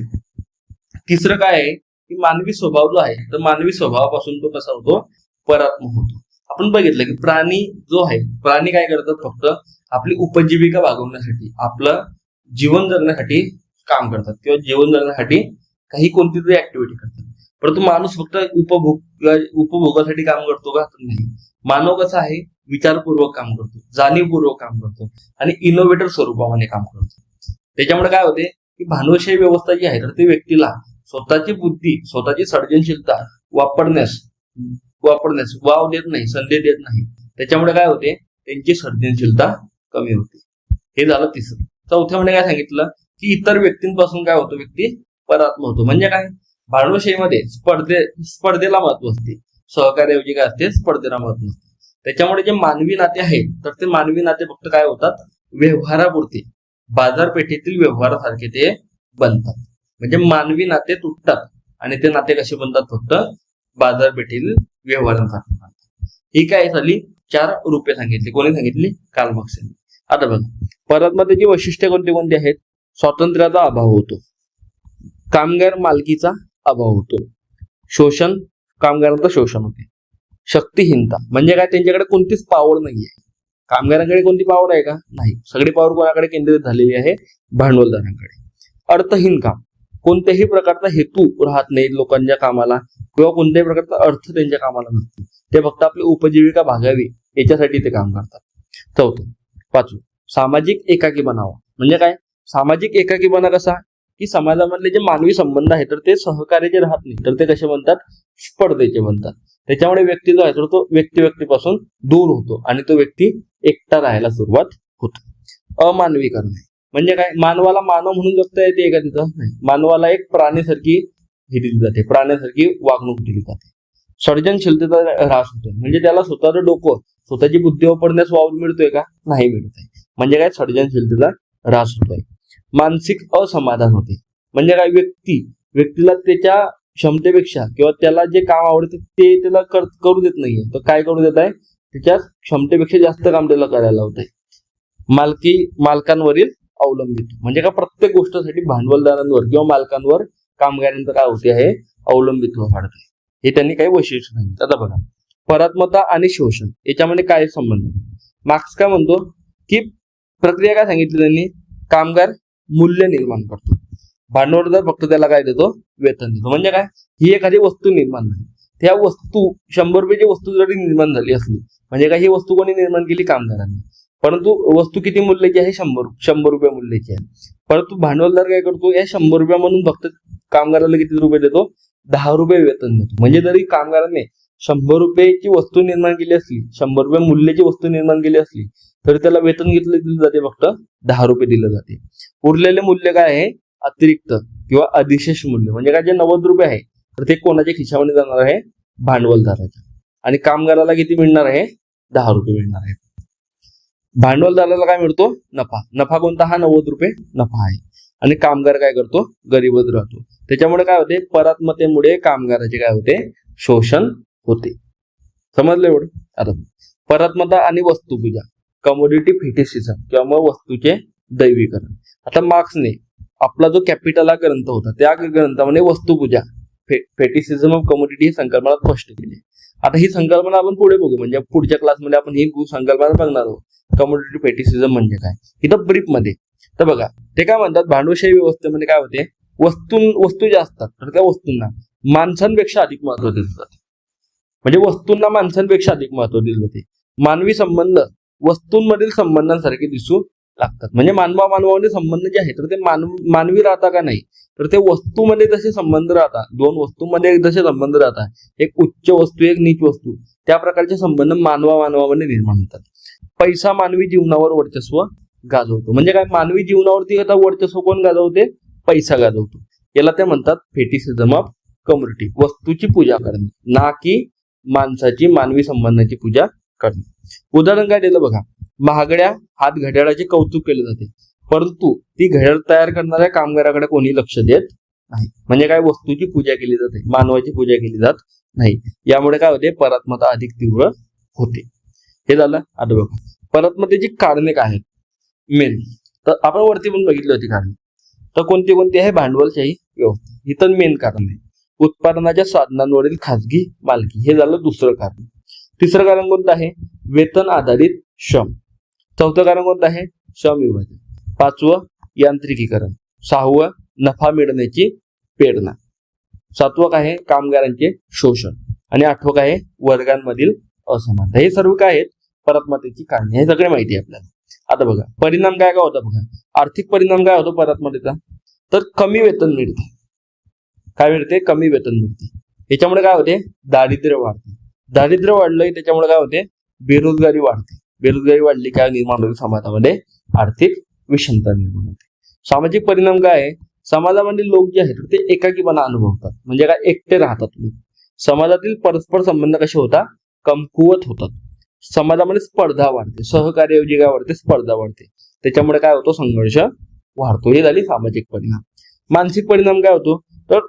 तिसरं काय आहे, की मानवी स्वभाव जो आहे तर मानवी स्वभावापासून तो कसा होतो, परात्मा होतो. आपण बघितलं की प्राणी काय करतात, फक्त आपली उपजीविका भागवण्यासाठी, आपलं जीवन जगण्यासाठी काम करतात किंवा जीवन जगण्यासाठी काही कोणती तरी ऍक्टिव्हिटी करतात. परंतु माणूस फक्त उपभोगासाठी काम करतो का, नाही. मानव कसा आहे, विचारपूर्वक काम करतो, जाणीवपूर्वक काम करतो आणि इनोव्हेटर स्वरूपामध्ये काम करतो. त्याच्यामुळे काय होते, की भांडवलशाही व्यवस्था जी आहे तर ती व्यक्तीला स्वतःची बुद्धी, स्वतःची सर्जनशीलता वापरण्यास वाव देत नाही, संधी देत नाही. त्याच्यामुळे काय होते, त्यांची सर्जनशीलता कमी होते. हे झालं तिसरं. चौथ्यामध्ये काय सांगितलं, की इतर व्यक्तींपासून काय होतो, व्यक्ती परात्मा होतो. म्हणजे काय, भांडवलशाहीमध्ये स्पर्धेला महत्व असते, सहकार्याऐवजी काय असते, स्पर्धेला महत्व असते. त्याच्यामुळे जे मानवी नाते आहेत तर ते मानवी नाते फक्त काय होतात, व्यवहारापुरते, बाजारपेठेतील व्यवहारासारखे ते बनतात. म्हणजे मानवी नाते तुटतात आणि ते नाते कसे बनतात, फक्त बाजारपेठेतील व्यवहारांसारखे बनतात. ही काय झाली, 4 रूपे सांगितली. कोणी सांगितली, कार्ल मार्क्स यांनी. आता बघा, परात्मतेची वैशिष्ट्ये कोणती कोणती आहेत, स्वातंत्र्याचा अभाव होतो, कामगार मालकीचा अभाव होतो, कामगारांचं शोषण होते, शक्तिहीनता, म्हणजे काय, त्यांच्याकडे कोणतीच पावर नाहीये, कामगारांकडे कोणती पॉवर आहे का? नाही. सगळी पॉवर कोणाकडे केंद्रित झालेली आहे? भांडवलदारांकडे. अर्थहीन काम, कोणत्याही प्रकारचा हेतू राहत नाही लोकांच्या कामाला किंवा कोणत्याही प्रकारचा अर्थ त्यांच्या कामाला नसतो. ते फक्त आपली उपजीविका भागावी याच्यासाठी ते काम करतात. चौथं, पाचवं, सामाजिक एकाकी बनावा. म्हणजे काय? सामाजिक एकाकीपणा कसा? की समाजामधले जे मानवी संबंध आहेत तर ते सहकार्याचे राहत नाही, तर ते कसे बनतात? स्पर्धेचे बनतात. त्याच्यामुळे व्यक्ती जो आहे तर तो व्यक्तीपासून दूर होतो आणि तो व्यक्ती एकटा राहायला सुरुवात होतो. अमानवीकरण म्हणजे काय? मानवाला मानव म्हणून जगता येते का? तिथं नाही. मानवाला एक प्राणीसारखी हे दिली जाते, प्राण्यासारखी वागणूक दिली जाते. सर्जनशीलतेचा ह्रास होतो, म्हणजे त्याला स्वतःचं डोकं, स्वतःची बुद्धी वापरण्यास वाव मिळतोय का? नाही मिळत आहे. म्हणजे काय? सर्जनशीलतेचा ह्रास होतोय. मानसिक असमाधान होते, म्हणजे काय? व्यक्तीला त्याच्या क्षमतेपेक्षा किंवा त्याला जे काम आवडते ते त्याला करू देत नाहीये, तर काय करू देत आहे? त्याच्या क्षमतेपेक्षा जास्त काम त्याला करायला होत आहे. मालकांवरील अवलंबित, म्हणजे का प्रत्येक गोष्टीसाठी भांडवलदारांवर किंवा मालकांवर कामगारांचं काय होते आहे? अवलंबित्व वाढते. हे त्यांनी काही वैशिष्ट्य नाही. आता बघा, परात्मता आणि शोषण याच्यामध्ये काय संबंध? मार्क्स काय म्हणतो की प्रक्रिया काय सांगितली त्यांनी? कामगार मूल्य निर्माण करतो, भांडवलदार फक्त त्याला काय देतो? वेतन देतो. म्हणजे काय? ही एखादी वस्तू निर्माण झाली, त्या वस्तू 100 रुपयाची वस्तू जरी निर्माण झाली असली, म्हणजे काय? ही वस्तू कोणी निर्माण केली? कामगारांनी. परंतु वस्तू किती मूल्याची आहे? 100 रुपये मूल्याची आहे. परंतु भांडवलदार काय करतो? या 100 रुपयामधून फक्त कामगाराला किती रुपये देतो? 10 रुपये वेतन देतो. म्हणजे जरी कामगाराने 100 रुपयाची वस्तू निर्माण केली असली, 100 रुपये मूल्याची वस्तू निर्माण केली असली, तर त्याला वेतन दिलं जाते फक्त 10 रुपये दिलं जाते. उरलेले मूल्य काय आहे? अतिरिक्त किंवा अधिशेष मूल्य, म्हणजे काय? जे 90 रुपये आहे तर ते कोणाच्या खिशामध्ये जाणार आहे? भांडवलदाराच्या. आणि कामगाराला किती मिळणार आहे? 10 रुपये मिळणार आहे. भांडवलदाराला काय मिळतो? नफा. नफा कोणता? हा 90 रुपये नफा आहे. आणि कामगार काय करतो? गरीबच राहतो. त्याच्यामुळे काय होते? परात्मतेमुळे कामगाराचे काय होते? शोषण होते. समजलं एवढं? आता परात्मता आणि वस्तुपूजा, कमोडिटी फेटिसिझम किंवा मग वस्तूचे दैवीकरण. आता मार्क्सने आपला जो कॅपिटल हा ग्रंथ होता, त्या ग्रंथामध्ये वस्तुपूजा, फेटिसिझम ऑफ कमोडिटी ही संकल्पना स्पष्ट केली. आता ही संकल्पना आपण पुढे बघू, म्हणजे पुढच्या क्लासमध्ये आपण ही संकल्पना बघणार आहोत. कमोडिटी फेटिसिझम म्हणजे काय? इथं ब्रीफ मध्ये तर बघा, ते काय म्हणतात? भांडवलशाही व्यवस्थेमध्ये काय होते? वस्तू ज्या असतात तर त्या वस्तूंना माणसांपेक्षा अधिक महत्व दिलं जाते. म्हणजे वस्तूंना माणसांपेक्षा अधिक महत्व दिलं जाते. मानवी संबंध वस्तूंमधील संबंधांसारखे दिसू लागतात. म्हणजे मानवामध्ये संबंध जे आहेत तर ते मानवी राहता का नाही, तर ते वस्तूमध्ये जसे संबंध राहतात, दोन वस्तूंमध्ये जसे संबंध राहतात, एक उच्च वस्तू एक नीच वस्तू, त्या प्रकारचे संबंध मानवामध्ये निर्माण होतात. पैसा मानवी जीवनावर वर्चस्व गाजवतो. म्हणजे काय? मानवी जीवनावरती आता वर्चस्व कोण गाजवते? पैसा गाजवतो. याला ते म्हणतात फेटिसिझम ऑफ कमोडिटी. वस्तूची पूजा करणे, ना की माणसाची, मानवी संबंधाची पूजा करणे. उदाहरण काय दिलं बघा, महागड्या हात घड्याळाचे कौतुक केले जाते, परंतु ती घड्याळ तयार करणाऱ्या कामगाराकडे कोणी लक्ष देत नाही. म्हणजे काय? वस्तूची पूजा केली जाते, मानवाची पूजा केली जात नाही. यामुळे काय होते? परात्मता अधिक तीव्र होते. हे झालं. आता बघा, परात्मतेची कारणे काय आहेत? मेन तर आपण वरती पण बघितली होती कारणे. तर कोणती आहे? भांडवलशाही व्यवस्था, ही तर मेन कारण आहे. उत्पादनाच्या साधनांवरील खाजगी मालकी, हे झालं दुसरं कारण. तिसरं कारण कोणतं आहे? वेतन आधारित श्रम. चौथं कारण कोणतं आहे? श्रम विभाजन. पाचवं यांत्रिकीकरण. सहावं नफा मिळण्याची प्रेरणा. सातवं काय आहे? कामगारांचे शोषण. आणि आठवं काय आहे? वर्गांमधील असमानता. हे सर्व काय आहेत? परात्मतेची कारणे. हे सगळे माहिती आहे आपल्याला. आता बघा, परिणाम काय होता बघा. आर्थिक परिणाम काय होतो परात्मतेचा? तर कमी वेतन मिळते. काय मिळते? कमी वेतन मिळते. याच्यामुळे काय होते? दारिद्र्य वाढते. दारिद्र्य वाढलं त्याच्यामुळे काय होते? बेरोजगारी वाढते. बेरोजगारी वाढली काय निर्माण होते? समाजामध्ये आर्थिक विषमता निर्माण होते. सामाजिक परिणाम काय आहे? समाजामधील लोक जे आहेत ते एकाकीपणा अनुभवतात. म्हणजे काय? एकटे राहतात लोक. समाजातील परस्पर संबंध कसे होतात? कमकुवत होतात. समाजामध्ये स्पर्धा वाढते. सहकार्याऐवजी काय वाढते? स्पर्धा वाढते. त्याच्यामुळे काय होतो? संघर्ष वाढतो. हे झाली सामाजिक परिणाम. मानसिक परिणाम काय होतो? तर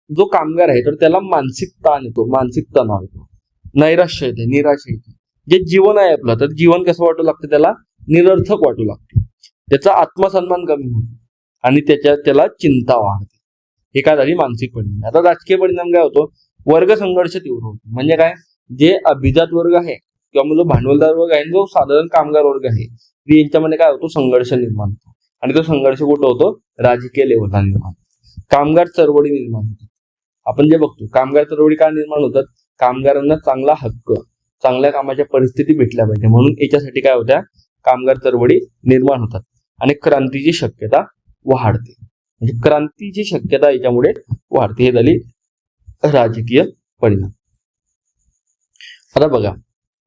जो कामगार आहे तर त्याला मानसिक ताण येतो, मानसिक तणाव येतो, नैराश्य येते, निराशा येते. जे जीवन आहे आपलं, तर जीवन कसं वाटू लागतं? त्याला निरर्थक वाटू लागते. त्याचा आत्मसन्मान कमी होतो आणि त्याला चिंता वाढते. हे काय झाली? मानसिक परिणाम. आता राजकीय परिणाम काय होतो? वर्ग संघर्ष तीव्र होतो. म्हणजे काय? जे अभिजात वर्ग आहे किंवा जो भांडवलदार वर्ग आहे, जो साधारण कामगार वर्ग आहे, यांच्यामध्ये काय होतो, संघर्ष निर्माण होतो. आणि तो संघर्ष कुठं होतो, राजकीय लेवलला निर्माण होतो. कामगार चळवळी निर्माण होतात. आपण जे बघतो, कामगार चळवळी का निर्माण होतात, कामगारांना चांगला हक्क, चांगल्या कामाच्या परिस्थिती भेटल्या पाहिजे म्हणून याच्यासाठी काय होत्या, कामगार चळवळी निर्माण होतात. आणि क्रांतीची शक्यता वाढते, म्हणजे क्रांतीची शक्यता याच्यामुळे वाढते. हे झाली राजकीय परिणाम. आता बघा,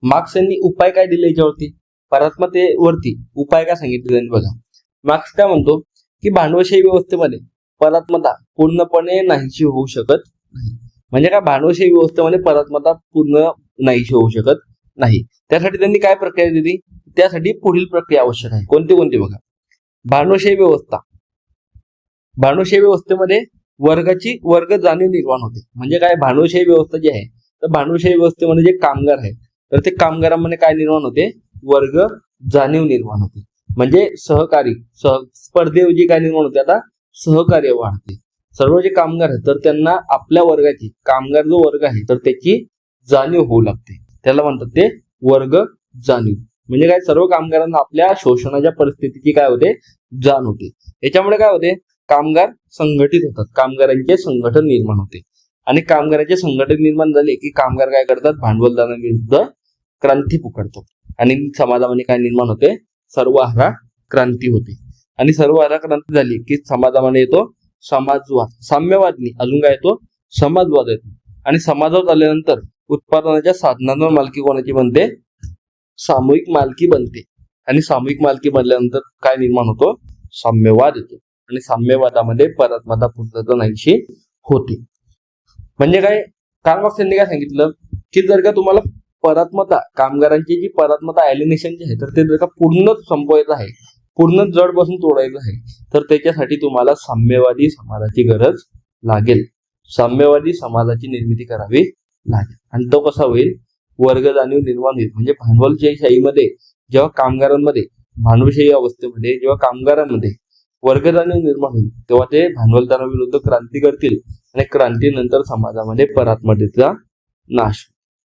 मार्क्स यांनी उपाय काय दिले याच्यावरती, परात्मतेवरती उपाय काय सांगितले त्यांनी. बघा, मार्क्स काय म्हणतो की भांडवलशाही व्यवस्थेमध्ये परात्मता पूर्णपणे नाहीशी होऊ शकत नाही. म्हणजे काय, भांडवलशाही व्यवस्थेमध्ये परात्मता पूर्ण नाहीशी होऊ शकत नाही. त्यासाठी त्यांनी काय प्रक्रिया दिली, त्यासाठी पुढील प्रक्रिया आवश्यक आहे. कोणती कोणती बघा, भांडवलशाही व्यवस्था. भांडवलशाही व्यवस्थेमध्ये वर्ग जाणीव निर्माण होते. म्हणजे काय, भांडवलशाही व्यवस्था जी आहे, तर भांडवलशाही व्यवस्थेमध्ये जे कामगार आहेत, तर ते कामगारांमध्ये काय निर्माण होते, वर्ग जाणीव निर्माण होते. म्हणजे सहकारी स्पर्धेऐवजी काय निर्माण होते, आता सहकार्य वाढते. सर्व जे कामगार आहेत, तर त्यांना आपल्या वर्गाची, कामगार जो वर्ग आहे, तर त्याची जाणीव होऊ लागते. त्याला म्हणतात ते वर्ग जाणीव. म्हणजे काय, सर्व कामगारांना आपल्या शोषणाच्या परिस्थितीची काय होते, जाण होते. याच्यामुळे काय होते, कामगार संघटित होतात, कामगारांचे संघटन निर्माण होते. आणि कामगारांचे संघटन निर्माण झाले की कामगार काय करतात, भांडवलदारांविरुद्ध क्रांती पुकारतात. आणि समाजामध्ये काय निर्माण होते, सर्वहारा क्रांती होते. आणि सर्वहारा क्रांती झाली की समाजामध्ये येतो समाजवाद, साम्यवादनी अजून काय येतो, समाजवाद येतो. आणि समाजवाद आल्यानंतर उत्पादनाच्या साधनांवर मालकी कोणाची बनते, सामूहिक मालकी बनते. आणि सामूहिक मालकी बनल्यानंतर काय निर्माण होतो, साम्यवाद येतो. आणि साम्यवादामध्ये परात्मता पूर्णतः नाहीशी होते. म्हणजे काय, कार्ल मार्क्स यांनी काय सांगितलं की जर का तुम्हाला परात्मता, कामगारांची जी परात्मता एलिनेशन जे आहे, तर ते जर का पूर्ण संपवायचं आहे, पूर्ण जडपासून तोडायचं आहे, तर त्याच्यासाठी तुम्हाला साम्यवादी समाजाची गरज लागेल. साम्यवादी समाजाची निर्मिती करावी लागेल. आणि तो कसा होईल, वर्ग जाणीव निर्माण होईल. म्हणजे भांडवलशाहीमध्ये जेव्हा कामगारांमध्ये, भांडवलशाही अवस्थेमध्ये जेव्हा कामगारांमध्ये वर्ग जाणीव निर्माण होईल, तेव्हा ते भांडवलदाराविरुद्ध क्रांती करतील. आणि क्रांतीनंतर समाजामध्ये परात्मतेचा नाश,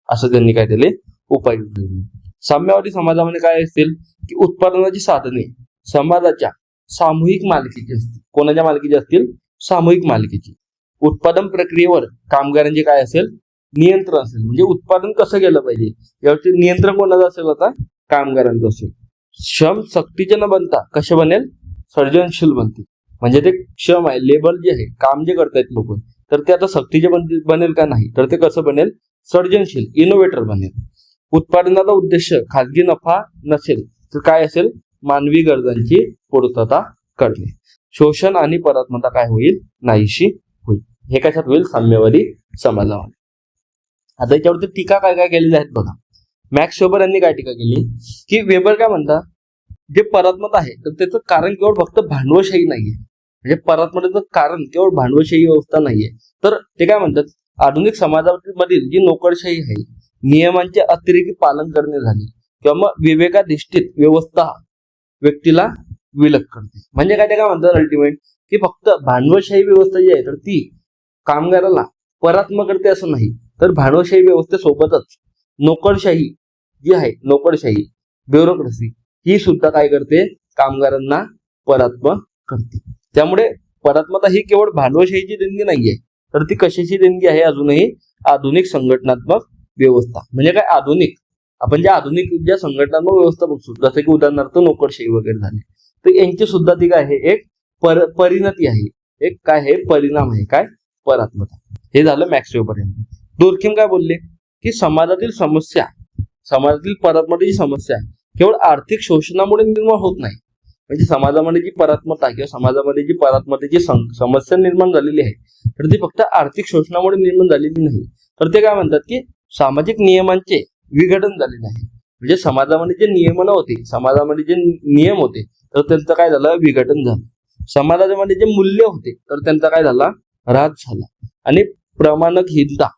असं त्यांनी काय दिले, उपाय दिले. साम्यवादी समाजामध्ये काय असतील की उत्पादनाची साधने समाजाच्या सामूहिक मालकीची असतील. कोणाच्या मालकीची असतील, सामूहिक मालकीची. उत्पादन प्रक्रियेवर कामगारांचे काय असेल, नियंत्रण असेल. म्हणजे उत्पादन कसं केलं पाहिजे यावरती नियंत्रण कोणाचं असेल, आता कामगारांचं असेल. श्रम सक्तीचे न बनता कसे बनेल, सर्जनशील बनतील. म्हणजे ते श्रम आहे, लेबर जे आहे, काम जे करतायत लोक, तर ते आता सक्तीचे बनेल का नाही, तर ते कसं बनेल, सर्जनशील, इनोव्हेटर बनेल. उत्पादनाचा उद्देश खाजगी नफा नसेल, तर काय असेल, मानवी गरजांची पूर्तता करणे. शोषण आणि परात्मता काय होईल, नाहीशी होईल. हे कशात होईल, साम्यवादी समाजामध्ये. आता याच्यावरती टीका काय काय केलेल्या आहेत बघा. मॅक्स वेबर यांनी काय टीका केली की वेबर काय म्हणतात, जे परात्मता आहे तर त्याचं कारण केवळ फक्त भांडवलशाही नाहीये. म्हणजे परात्मतेचं कारण केवळ भांडवलशाही व्यवस्था नाहीये. तर ते काय म्हणतात, आधुनिक समाजामधील जी नोकरशाही आहे, नियमांचे अतिरेकी पालन करणे झाले किंवा मग विवेकाधिष्ठित व्यवस्था व्यक्तीला विलग करते. म्हणजे काय, ते काय म्हणतात अल्टिमेट की फक्त भांडवलशाही व्यवस्था जी आहे तर ती कामगाराला परात्म करते असं नाही, तर भांडवलशाही व्यवस्थेसोबतच नोकरशाही जी आहे, नोकरशाही ब्युरोक्रेसी ही सुद्धा काय करते, कामगारांना परात्म करते. त्यामुळे परात्मता ही केवळ भांडवलशाहीची देणगी नाहीये, तर ती कशाची देणगी आहे, अजूनही आधुनिक संघटनात्मक व्यवस्था. म्हणजे काय, आधुनिक, आपण ज्या संघटनात्मक व्यवस्था बघतो, जसं की उदाहरणार्थ नोकरशाही वगैरे झाली, तर यांची सुद्धा ती काय आहे, एक परिणती आहे, एक काय आहे, परिणाम आहे, काय, परात्मता. हे झालं मॅक्स वेबर यांनी. दुर्खिम काय बोलले की समाजातील परात्मतेची समस्या केवळ आर्थिक शोषणामुळे निर्माण होत नाही. म्हणजे समाजामध्ये जी परात्मता किंवा समाजामध्ये जी परात्मतेची समस्या निर्माण झालेली आहे, तर ती फक्त आर्थिक शोषणामुळे निर्माण झालेली नाही, तर ते काय म्हणतात की सामाजिक नियमांचे विघटन झालेले आहे. म्हणजे समाजामध्ये जे नियमन होते, समाजामध्ये जे नियम होते, तर त्यांचं काय झालं, विघटन झालं. समाजामध्ये जे मूल्य होते, तर त्यांचा काय झाला, ऱ्हास झाला. आणि प्रमाणकहीनता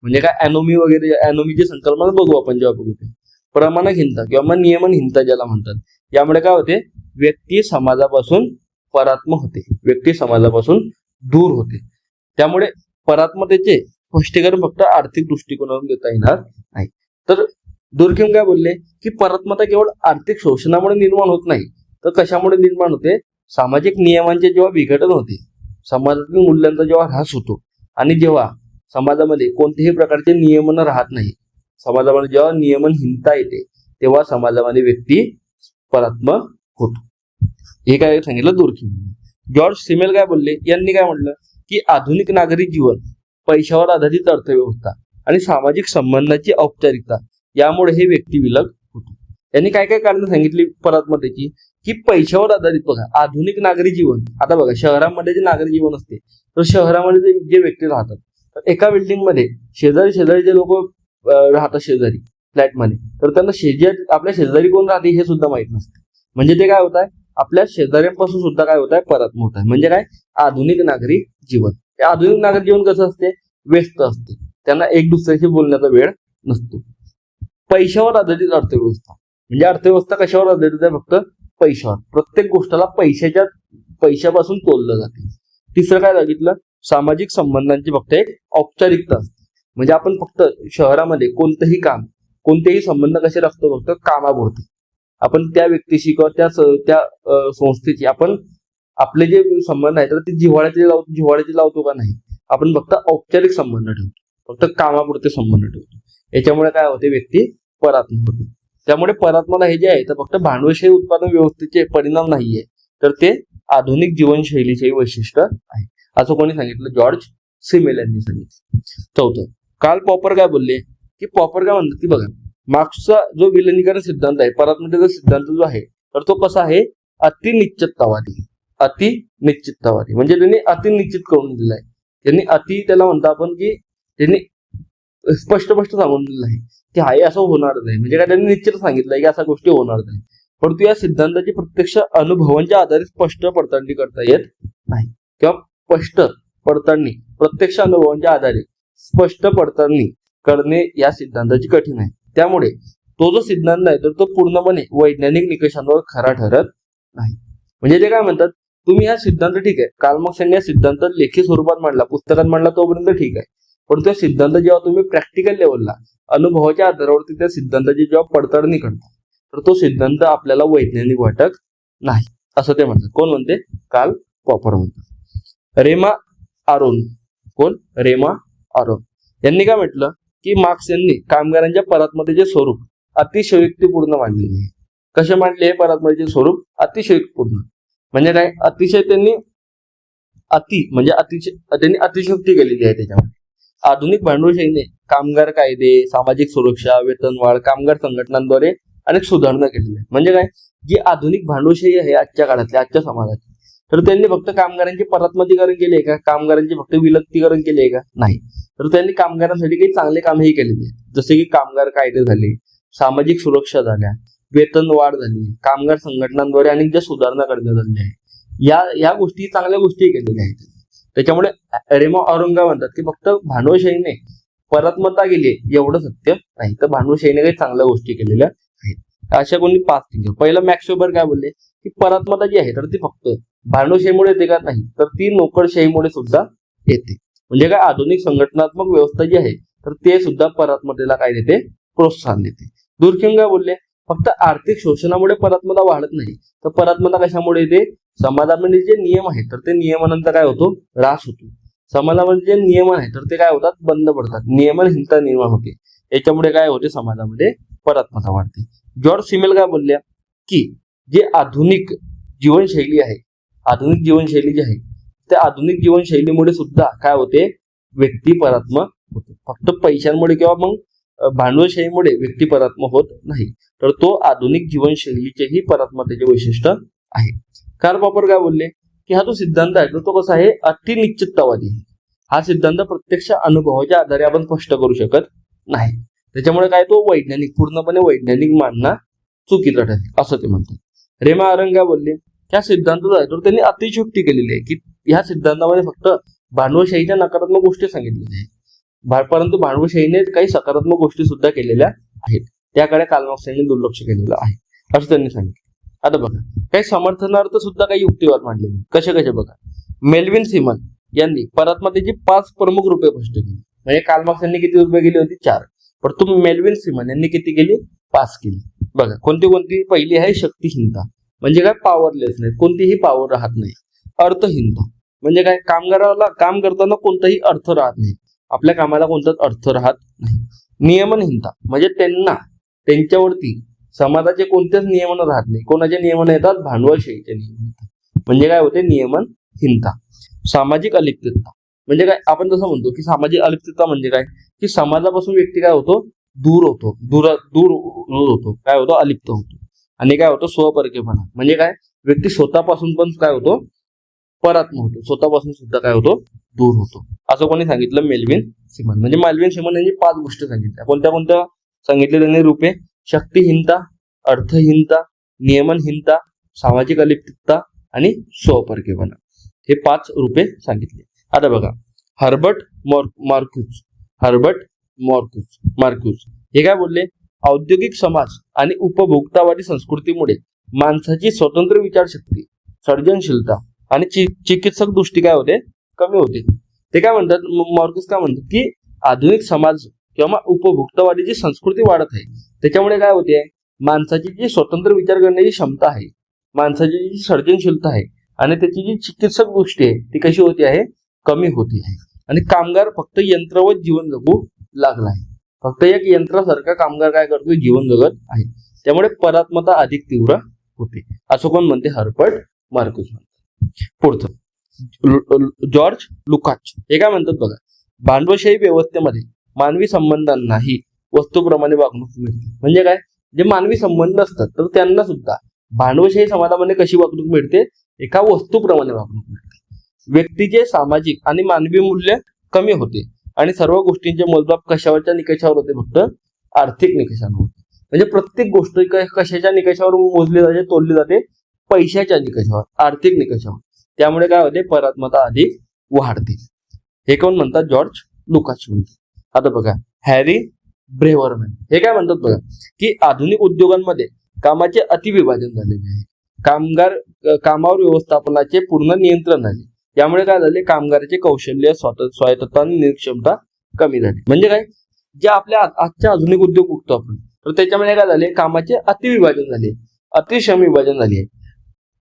म्हणजे काय, अॅनोमी वगैरे, अॅनोमीची संकल्पना बघू आपण जेव्हा बघू, प्रमाणकहीनता किंवा मग नियमनहीनता ज्याला म्हणतात, यामुळे काय होते, व्यक्ती समाजापासून परात्म होते, व्यक्ती समाजापासून दूर होते. त्यामुळे परात्मतेचे स्पष्टीकरण फक्त आर्थिक दृष्टिकोनातून देता येणार नाही. तर दुर्खिम काय बोलले की परत्मता केवळ आर्थिक शोषणामुळे निर्माण होत नाही, तर कशामुळे निर्माण होते? सामाजिक नियमांचे जेव्हा विघटन होते, समाजातील मूल्यांचा जेव्हा ऱ्हास होतो, आणि जेव्हा समाजामध्ये कोणत्याही प्रकारचे नियमन राहत नाही, समाजामध्ये जेव्हा नियमनहीनता येते, तेव्हा समाजामध्ये व्यक्ती परात्म होतो. हे काय सांगितलं दुर्खिम. जॉर्ज सिमेल काय बोलले, यांनी काय म्हटलं की आधुनिक नागरी जीवन, पैशावर आधारित अर्थव्यवस्था आणि सामाजिक संबंधाची औपचारिकता यामुळे हे व्यक्ती विलग होतो. यांनी काय काय कारणं सांगितली परात्मतेची, की पैशावर आधारित. बघा, आधुनिक नागरी जीवन, आता बघा शहरामध्ये जे नागरी जीवन असते, तर शहरामध्ये जे व्यक्ती राहतात, तर एका बिल्डिंग मध्ये शेजारी शेजारी जे लोक राहतात शेजारी फ्लॅटमध्ये, तर त्यांना शेजारी आपल्या शेजारी कोण राहते हे सुद्धा माहित नसते. म्हणजे ते काय होत आहे, आपल्या शेजाऱ्यांपासून सुद्धा काय होत आहे, परात्म होत आहे. म्हणजे काय, आधुनिक नागरी जीवन. हे आधुनिक नागरी जीवन कसं असते, व्यस्त असते, त्यांना एक दुसऱ्याशी बोलण्याचा वेळ नसतो. पैशावर आधारित अर्थव्यवस्था, म्हणजे अर्थव्यवस्था कशावर आधारित आहे, फक्त पैशावर. प्रत्येक गोष्टीला पैशापासून तोललं जाते. तिसरं काय सांगितलं, सामाजिक संबंधांची फक्त एक औपचारिकता असते. म्हणजे आपण फक्त शहरामध्ये कोणतेही काम, कोणतेही संबंध कसे राखतो, फक्त कामापुरते. आपण त्या व्यक्तीशी किंवा त्या संस्थेची आपण आपले जे संबंध आहेत, तर ते जिव्हाळ्याचे लावतो का नाही, आपण फक्त औपचारिक संबंध ठेवतो, फक्त कामापुरते संबंध ठेवतो. याच्यामुळे काय होते, व्यक्ती परात्म होते. त्यामुळे परात्मता हे जे आहे, तर फक्त भांडवलशाही उत्पादन व्यवस्थेचे परिणाम नाहीये, तर ते आधुनिक जीवनशैलीचे वैशिष्ट्य आहे, असं कोणी सांगितलं, जॉर्ज सिमेल यांनी सांगितलं. चौथं, कार्ल पॉपर काय बोलले, की पॉपर काय म्हणतात की बघा, मार्क्सचा जो विलिनीकरण सिद्धांत आहे, परात्मतेचा सिद्धांत जो आहे, तर तो कसा आहे, अतिनिश्चिततावादी. अतिनिश्चिततावादी म्हणजे त्यांनी अतिनिश्चित करून दिलेला आहे. त्यांनी त्याला म्हणतो आपण की त्यांनी स्पष्ट सांगून दिलेलं आहे की हा असं होणार नाही. म्हणजे काय, त्यांनी निश्चित सांगितलंय की अशा गोष्टी होणार नाही. परंतु या सिद्धांताची प्रत्यक्ष अनुभवांच्या आधारे स्पष्ट पडताळणी करता येत नाही, किंवा स्पष्ट पडताळणी प्रत्यक्ष अनुभवांच्या आधारे स्पष्ट पडताळणी करणे या सिद्धांताची कठीण आहे. त्यामुळे तो जो सिद्धांत आहे, तर तो पूर्णपणे वैज्ञानिक निकषांवर खरा ठरत नाही. म्हणजे ते काय म्हणतात, तुम्ही हा सिद्धांत ठीक आहे, कार्ल मार्क्स यांनी हा सिद्धांत लेखी स्वरूपात मांडला, पुस्तकात मांडला, तोपर्यंत ठीक आहे. पण तो सिद्धांत जेव्हा तुम्ही प्रॅक्टिकल लेवलला अनुभवाच्या आधारावरती त्या सिद्धांताची जेव्हा पडताळणी करता, तर तो सिद्धांत आपल्याला वैज्ञानिक वाटत नाही, असं ते म्हणतात. कोण म्हणते, कार्ल पॉपर म्हणतात. रेमा आरोन, कोण, रेमा आरोन यांनी काय म्हटलं की मार्क्स यांनी कामगारांच्या परात्मतेचे स्वरूप अतिशयोक्तीपूर्ण मांडलेले आहे. कसे मांडले हे परात्मतेचे स्वरूप, अतिशयोक्तीपूर्ण. म्हणजे काय, अतिशय त्यांनी अतिशयोक्ती केलेली आहे त्याच्यामध्ये. आधुनिक भांडवलशाहीने कामगार कायदे, सामाजिक सुरक्षा, वेतनवाढ, कामगार संघटनांद्वारे अनेक सुधारणा केलेल्या आहेत. म्हणजे काय, जी आधुनिक भांडवलशाही आहे आजच्या काळातल्या, आजच्या समाजाची, तर त्यांनी फक्त कामगारांचे परात्मतीकरण केले का, कामगारांचे फक्त विलगीकरण केले का, नाही. तर त्यांनी कामगारांसाठी काही चांगले कामही केलेले आहेत. जसे की कामगार कायदे झाले, सामाजिक सुरक्षा झाल्या, वेतन वाढ झाली, कामगार संघटनांद्वारे अनेक ज्या सुधारणा करण्यात आलेल्या आहेत, या गोष्टी चांगल्या गोष्टी केलेल्या आहेत. त्याच्यामुळे रेमा औरंगा म्हणतात की फक्त भांडवलशाहीने परात्मता गेली एवढं सत्य नाही, तर भांडवलशाहीने काही चांगल्या गोष्टी केलेल्या आहेत. अशा कोणी 5 थिंकर. पहिलं मॅक्स वेबर काय बोलले की परात्मता जी आहे, तर ती फक्त भांडवलशाहीमुळे येते का, नाही, तर ती नोकरशाहीमुळे सुद्धा येते. म्हणजे काय, आधुनिक संघटनात्मक व्यवस्था जी आहे, तर ते सुद्धा परात्मतेला काय देते, प्रोत्साहन देते. दुर्खिम काय बोलले, फक्त आर्थिक शोषणामुळे परात्मता वाढत नाही, तर परात्मता कशामुळे येते, समाजामध्ये जे नियम आहेत, तर ते नियमानंतर काय होतो, ऱ्हास होतो. समाजामध्ये जे नियमन आहे, तर ते काय होतात, बंद पडतात, नियमनहीनता निर्माण होते. याच्यामुळे काय होते, समाजामध्ये परात्मता वाढते. जॉर्ज सिमेल काय बोलल्या की जे आधुनिक जीवनशैली आहे, आधुनिक जीवनशैली जी आहे, त्या आधुनिक जीवनशैलीमुळे सुद्धा काय होते, व्यक्ती परात्म होते. फक्त पैशांमुळे किंवा मग भांडवलशाहीमुळे व्यक्ती परात्म होत नाही, तर तो आधुनिक जीवनशैलीचेही परात्मतेचे वैशिष्ट्य आहे. कार्ल पॉपर काय बोलले की हा जो सिद्धांत आहे, तर तो कसा आहे, अतिनिश्चिततावादी आहे. हा सिद्धांत प्रत्यक्ष अनुभवाच्या आधारे आपण स्पष्ट करू शकत नाही. त्याच्यामुळे काय, तो पूर्णपणे वैज्ञानिक मानणं चुकीचं ठरेल, असं ते म्हणतात. रेमा आरोन काय बोलले, ह्या सिद्धांत जो आहे, तर त्यांनी अतिशयोक्ती केलेली आहे की ह्या सिद्धांतामध्ये फक्त भांडवलशाहीच्या नकारात्मक गोष्टी सांगितलेल्या आहेत, परंतु भांडवलशाहीने काही सकारात्मक गोष्टी सुद्धा केलेल्या आहेत. त्याकडे कार्ल मार्क्स यांनी दुर्लक्ष केलेलं आहे, असं त्यांनी सांगितलं. आता बघा, काही समर्थनार्थ सुद्धा काही युक्तिवाद मांडलेले. कसे बघा, मेल्विन सिमन यांनी परात्मतेची 5 प्रमुख रूपे स्पष्ट केली. म्हणजे कार्ल मार्क्स यांनी किती रूपे केली होती, 4. परंतु मेल्विन सिमन यांनी किती केली? 5 केली. बघा कोणती पहिली आहे शक्तिहीनता, म्हणजे काय पॉवरलेसनेस, कोणतीही पॉवर राहत नाही. अर्थहीनता म्हणजे काय? कामगाराला काम करताना कोणताही अर्थ राहत नाही, आपल्या कामाला कोणताच अर्थ राहत नाही. नियमनहीनता म्हणजे त्यांच्यावरती समाजाचे कोणतेच नियमन राहत नाही. कोणाचे नियमन येतात? भांडवलशाहीचे नियमन, म्हणजे काय होते? नियमनहीनता. सामाजिक अलिप्तता म्हणजे काय? आपण जसं म्हणतो की सामाजिक अलिप्तता म्हणजे काय? की समाजापासून व्यक्ती काय होतो? दूर होतो. काय होतो? अलिप्त होतो. आणि काय होतं? स्वपरकेपणा म्हणजे काय? व्यक्ती स्वतःपासून पण काय होतो? परात्म होतो, स्वतःपासून सुद्धा काय होतो? दूर होतो. असं कोणी सांगितलं? मेल्विन सिमन. म्हणजे मेल्विन सिमन यांनी 5 गोष्टी सांगितल्या. कोणत्या सांगितले त्यांनी रूपे? शक्तिहीनता, अर्थहीनता, नियमनहीनता, सामाजिक अलिप्तता आणि स्वपरकेपणा, हे 5 रूपे सांगितले. आता बघा हर्बर्ट मार्क्यूस हे काय बोलले? औद्योगिक समाज आणि उपभोक्तावादी संस्कृतीमुळे माणसाची स्वतंत्र विचारशक्ती, सर्जनशीलता आणि चिकित्सक दृष्टी काय होते? कमी होते. ते काय म्हणतात? मार्क्यूस काय म्हणतात की आधुनिक समाज किंवा उपभोक्तावादी जी संस्कृती वाढत आहे त्याच्यामुळे काय होते? माणसाची जी स्वतंत्र विचार करण्याची क्षमता आहे, माणसाची जी सर्जनशीलता आहे आणि त्याची जी चिकित्सक दृष्टी आहे ती कशी होती आहे? कमी होती आहे. आणि कामगार फक्त यंत्रवत जीवन जगू लागला आहे. फक्त एक यंत्रासारखा कामगार काय करतोय? जीवन जगत आहे. त्यामुळे परात्मता अधिक तीव्र होते, असं कोण म्हणते? हर्बर्ट मार्क्यूस म्हणते. पुढचं जॉर्ज लुकाच हे काय म्हणतात? बघा भांडवलशाही व्यवस्थेमध्ये मानवी संबंधांनाही वस्तूप्रमाणे वागणूक मिळते. म्हणजे काय? जे मानवी संबंध असतात तर त्यांना सुद्धा भांडवलशाही समाजामध्ये कशी वागणूक मिळते? एका वस्तूप्रमाणे वागणूक मिळते. व्यक्तीचे सामाजिक आणि मानवी मूल्य कमी होते आणि सर्व गोष्टींचे मोजमाप कशावरच्या निकषावर होते? फक्त आर्थिक निकषांवर होते. म्हणजे प्रत्येक गोष्ट कशाच्या निकषावर मोजली जाते? तोडली जाते? पैशाच्या निकषावर, आर्थिक निकषावर. त्यामुळे काय होते? परात्मता अधिक वाढते. हे कोण म्हणतात? जॉर्ज लुकाच म्हणतात. आता बघा हॅरी ब्रेव्हरमॅन हे काय म्हणतात? बघा की आधुनिक उद्योगांमध्ये कामाचे अतिविभाजन झालेले आहे. कामावर व्यवस्थापनाचे पूर्ण नियंत्रण झाले. यामुळे काय झाले? कामगाराचे कौशल्य, स्वायत्तता आणि निर्क्षमता कमी झाली. म्हणजे काय? जे आपल्या आजच्या आधुनिक उद्योग बघतो आपण तर त्याच्यामध्ये काय झाले? कामाचे अतिविभाजन झाले, अतिश्रम विभाजन झाले.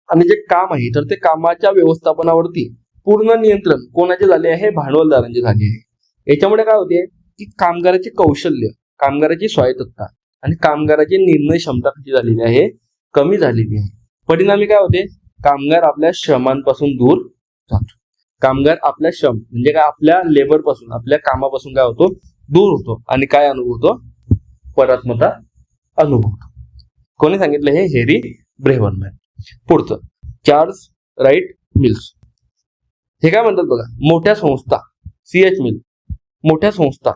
आणि जे काम आहे तर ते कामाच्या व्यवस्थापनावरती पूर्ण नियंत्रण कोणाचे झाले आहे? भांडवलदारांचे झाले आहे. याच्यामुळे काय होते? की कामगाराचे कौशल्य, कामगाराची स्वायत्तता आणि कामगाराची निर्णय क्षमता कशी झालेली आहे? कमी झालेली आहे. परिणामी काय होते? कामगार आपल्या श्रमांपासून दूर जातो. कामगार आपल्या श्रम म्हणजे काय? आपल्या लेबर पासून, आपल्या कामापासून काय होतो? दूर होतो. आणि काय अनुभवतो? परात्मता अनुभवतो. कोणी सांगितलं हे? हॅरी ब्रेव्हरमॅन. पुढचं चार्ल्स राईट मिल्स हे काय म्हणतात? बघा मोठ्या संस्था, सीएच मिल, मोठ्या संस्था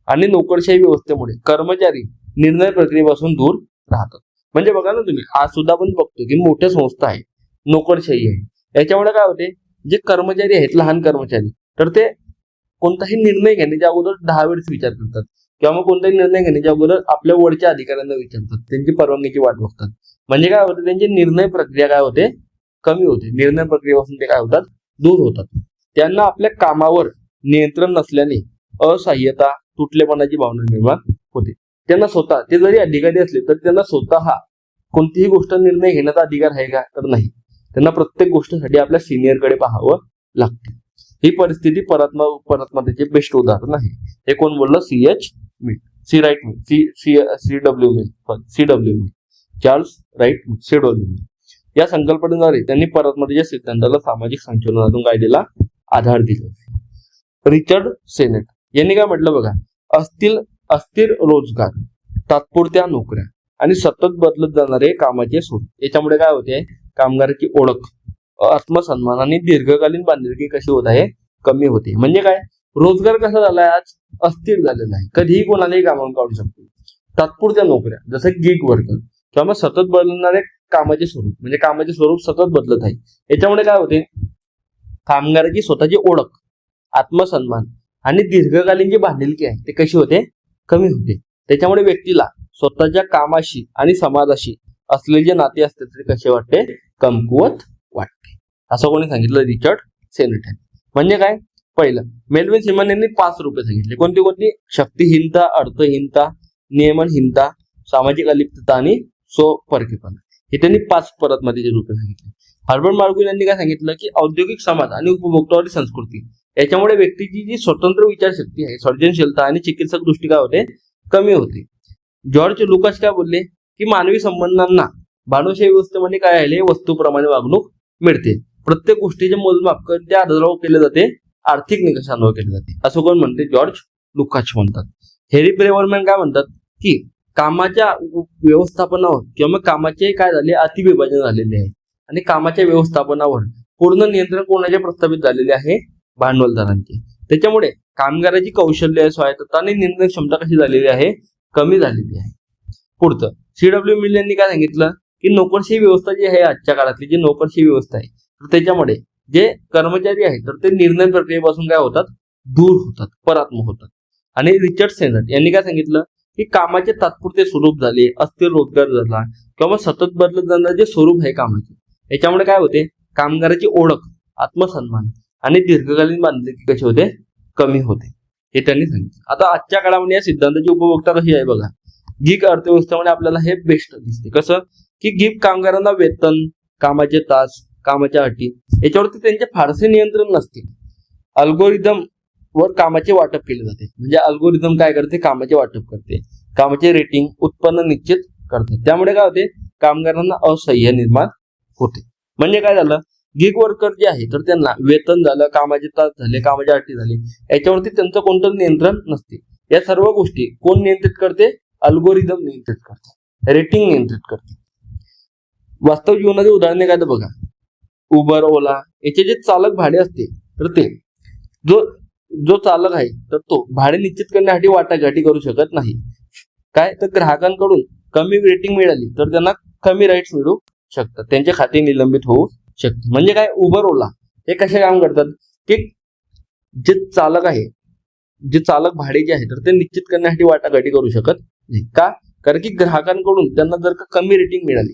आणि नोकरशाही व्यवस्थेमुळे कर्मचारी निर्णय प्रक्रियेपासून दूर राहतात. म्हणजे बघा ना तुम्ही, आज सुद्धा आपण बघतो की मोठ्या संस्था आहे, नोकरशाही आहे. याच्यामुळे काय होते? जे कर्मचारी आहेत, लहान कर्मचारी, तर ते कोणताही निर्णय घेण्याच्या अगोदर 10 वेळेस विचार करतात किंवा मग कोणताही निर्णय घेण्याच्या अगोदर आपल्या वरच्या अधिकाऱ्यांना विचारतात, त्यांची परवानगीची वाट बघतात. म्हणजे काय होते? त्यांची निर्णय प्रक्रिया काय होते? कमी होते. निर्णय प्रक्रियेपासून ते काय होतात? दूर होतात. त्यांना आपल्या कामावर नियंत्रण नसल्याने असहाय्यता, तुटलेपणाची भावना निर्माण होते. त्यांना स्वतः, ते जरी अधिकारी असले तर त्यांना स्वतः कोणतीही गोष्ट निर्णय घेण्याचा अधिकार आहे का? तर नाही. त्यांना प्रत्येक गोष्टीसाठी आपल्या सिनियरकडे पाहावं लागते. ही परिस्थिती परात्मतेचे बेस्ट उदाहरण आहे. हे कोण बोललं? CH Mill, CW Mill, Charles Wright Mill, CW Mill. या संकल्पनेद्वारे त्यांनी परात्मतेच्या सिद्धांताला सामाजिक संशोधनातून कायद्याला आधार दिला. रिचर्ड सेनेट यांनी काय म्हटलं? बघा अस्थिर रोजगार, तात्पुरत्या नोकऱ्या आणि सतत बदलत जाणारे कामाचे स्वरूप याच्यामुळे काय होते? कामगाराची ओळख, आत्मसन्मान आणि दीर्घकालीन बांधिलकी कशी होत आहे? कमी होते. म्हणजे काय? रोजगार कसा झालाय? आज अस्थिर झालेला आहे. कधीही कोणालाही कामावून काढू शकतो. तात्पुरत्या नोकऱ्या जसं गिग वर्कर किंवा मग सतत बदलणारे कामाचे स्वरूप, म्हणजे कामाचे स्वरूप सतत बदलत आहे. याच्यामुळे काय होते? कामगाराची स्वतःची ओळख, आत्मसन्मान आणि दीर्घकालीन जी बांधिलकी आहे ते कशी होते? कमी होते. त्याच्यामुळे व्यक्तीला स्वतःच्या कामाशी आणि समाजाशी असलेले जे नाते असते ते कसे वाटते? कमकुवत वाटते. असं कोणी सांगितलं? Richard senate. म्हणजे काय? पहिलं मेलविन सिमन यांनी 5 रूपे सांगितले. कोणती कोणती? शक्तिहीनता, अर्थहीनता, नियमनहीनता, सामाजिक अलिप्तता आणि स्वपरकेपणा. हे त्यांनी 5 परतमध्येचे रूपे सांगितले. हर्बर्ट मार्क्वेन यांनी काय सांगितलं की औद्योगिक समाज आणि उपभोक्तावादी संस्कृती याच्यामुळे व्यक्तीची जी स्वतंत्र विचारशक्ती आहे, सर्जनशीलता आणि चिकित्सक दृष्टी काय होते? कमी होते. जॉर्ज लुकास काय बोलले की मानवी संबंधांना भानुशाही व्यवस्थेमध्ये काय आहे? वस्तूप्रमाणे वागणूक मिळते. प्रत्येक गोष्टीचे मोजमाप कोणत्या आधारावर केले जाते? आर्थिक निकषांवर केले जाते, असं कोण म्हणते? जॉर्ज लुकास म्हणतात. हेरी ब्रेवरमॅन काय म्हणतात की कामाच्या व्यवस्थापनावर किंवा मग कामाचे काय झाले? अतिविभाजन झालेले आहे आणि कामाच्या व्यवस्थापनावर पूर्ण नियंत्रण कोणाचे प्रस्थापित झालेले आहे? भांडवलदारांचे. त्याच्यामुळे कामगाराची कौशल्य, स्वायत्तता आणि निर्णय क्षमता कशी झालेली आहे? कमी झालेली आहे. पुढचं CW मिल यांनी काय सांगितलं की नोकरशाही व्यवस्था जी आहे आजच्या काळातली जी नोकरशाही व्यवस्था आहे तर त्याच्यामध्ये जे कर्मचारी आहेत तर ते निर्णय प्रक्रियेपासून काय होतात? दूर होतात, परात्म होतात. आणि रिचर्ड सेनट यांनी काय सांगितलं की कामाचे तात्पुरते स्वरूप झाले, अस्थिर रोजगार झाला किंवा सतत बदलत जाणारे जे स्वरूप आहे कामाचे, याच्यामुळे काय होते? कामगाराची ओळख, आत्मसन्मान आणि दीर्घकालीन बांधिलकी कशी होते? कमी होते. हे त्यांनी सांगितलं. आता आजच्या काळामध्ये या सिद्धांताची उपभोक्ता कशी आहे बघा. गिग अर्थव्यवस्थेमध्ये आपल्याला हे बेस्ट दिसते. कसं की गिग कामगारांना वेतन, कामाचे तास, कामाच्या अटी याच्यावरती त्यांचे फारसे नियंत्रण नसते. अल्गोरिदम वर कामाचे वाटप केले जाते. म्हणजे अल्गोरिदम काय करते? कामाचे वाटप करते, कामाचे रेटिंग, उत्पन्न निश्चित करतात. त्यामुळे काय होते? कामगारांना असह्य निर्माण होते. म्हणजे काय झालं? गिग वर्कर जे आहे तर त्यांना वेतन झालं, कामाचे तास झाले, कामाच्या अटी झाले, याच्यावरती त्यांचं कोणतं नियंत्रण नसते. या सर्व गोष्टी कोण नियंत्रित करते? अल्गोरिदम नियंत्रित करते, रेटिंग नियंत्रित करते. वास्तव जीवनाचे उदाहरणे काय तर बघा. उबर, ओला याचे जे चालक भाडे असते तर ते जो चालक आहे तर तो भाडे निश्चित करण्यासाठी वाटाघाटी करू शकत नाही. काय तर ग्राहकांकडून कमी रेटिंग मिळाली तर त्यांना कमी राईट्स मिळू शकतात, त्यांचे खाते निलंबित होऊ शकते. म्हणजे काय? उबर, ओला हे कसे काम करतात की जे चालक आहे, जे चालक भाडे जे आहे तर ते निश्चित करण्यासाठी वाटाघाटी करू शकत नाही. का? कारण की ग्राहकांकडून त्यांना जर का कमी रेटिंग मिळाली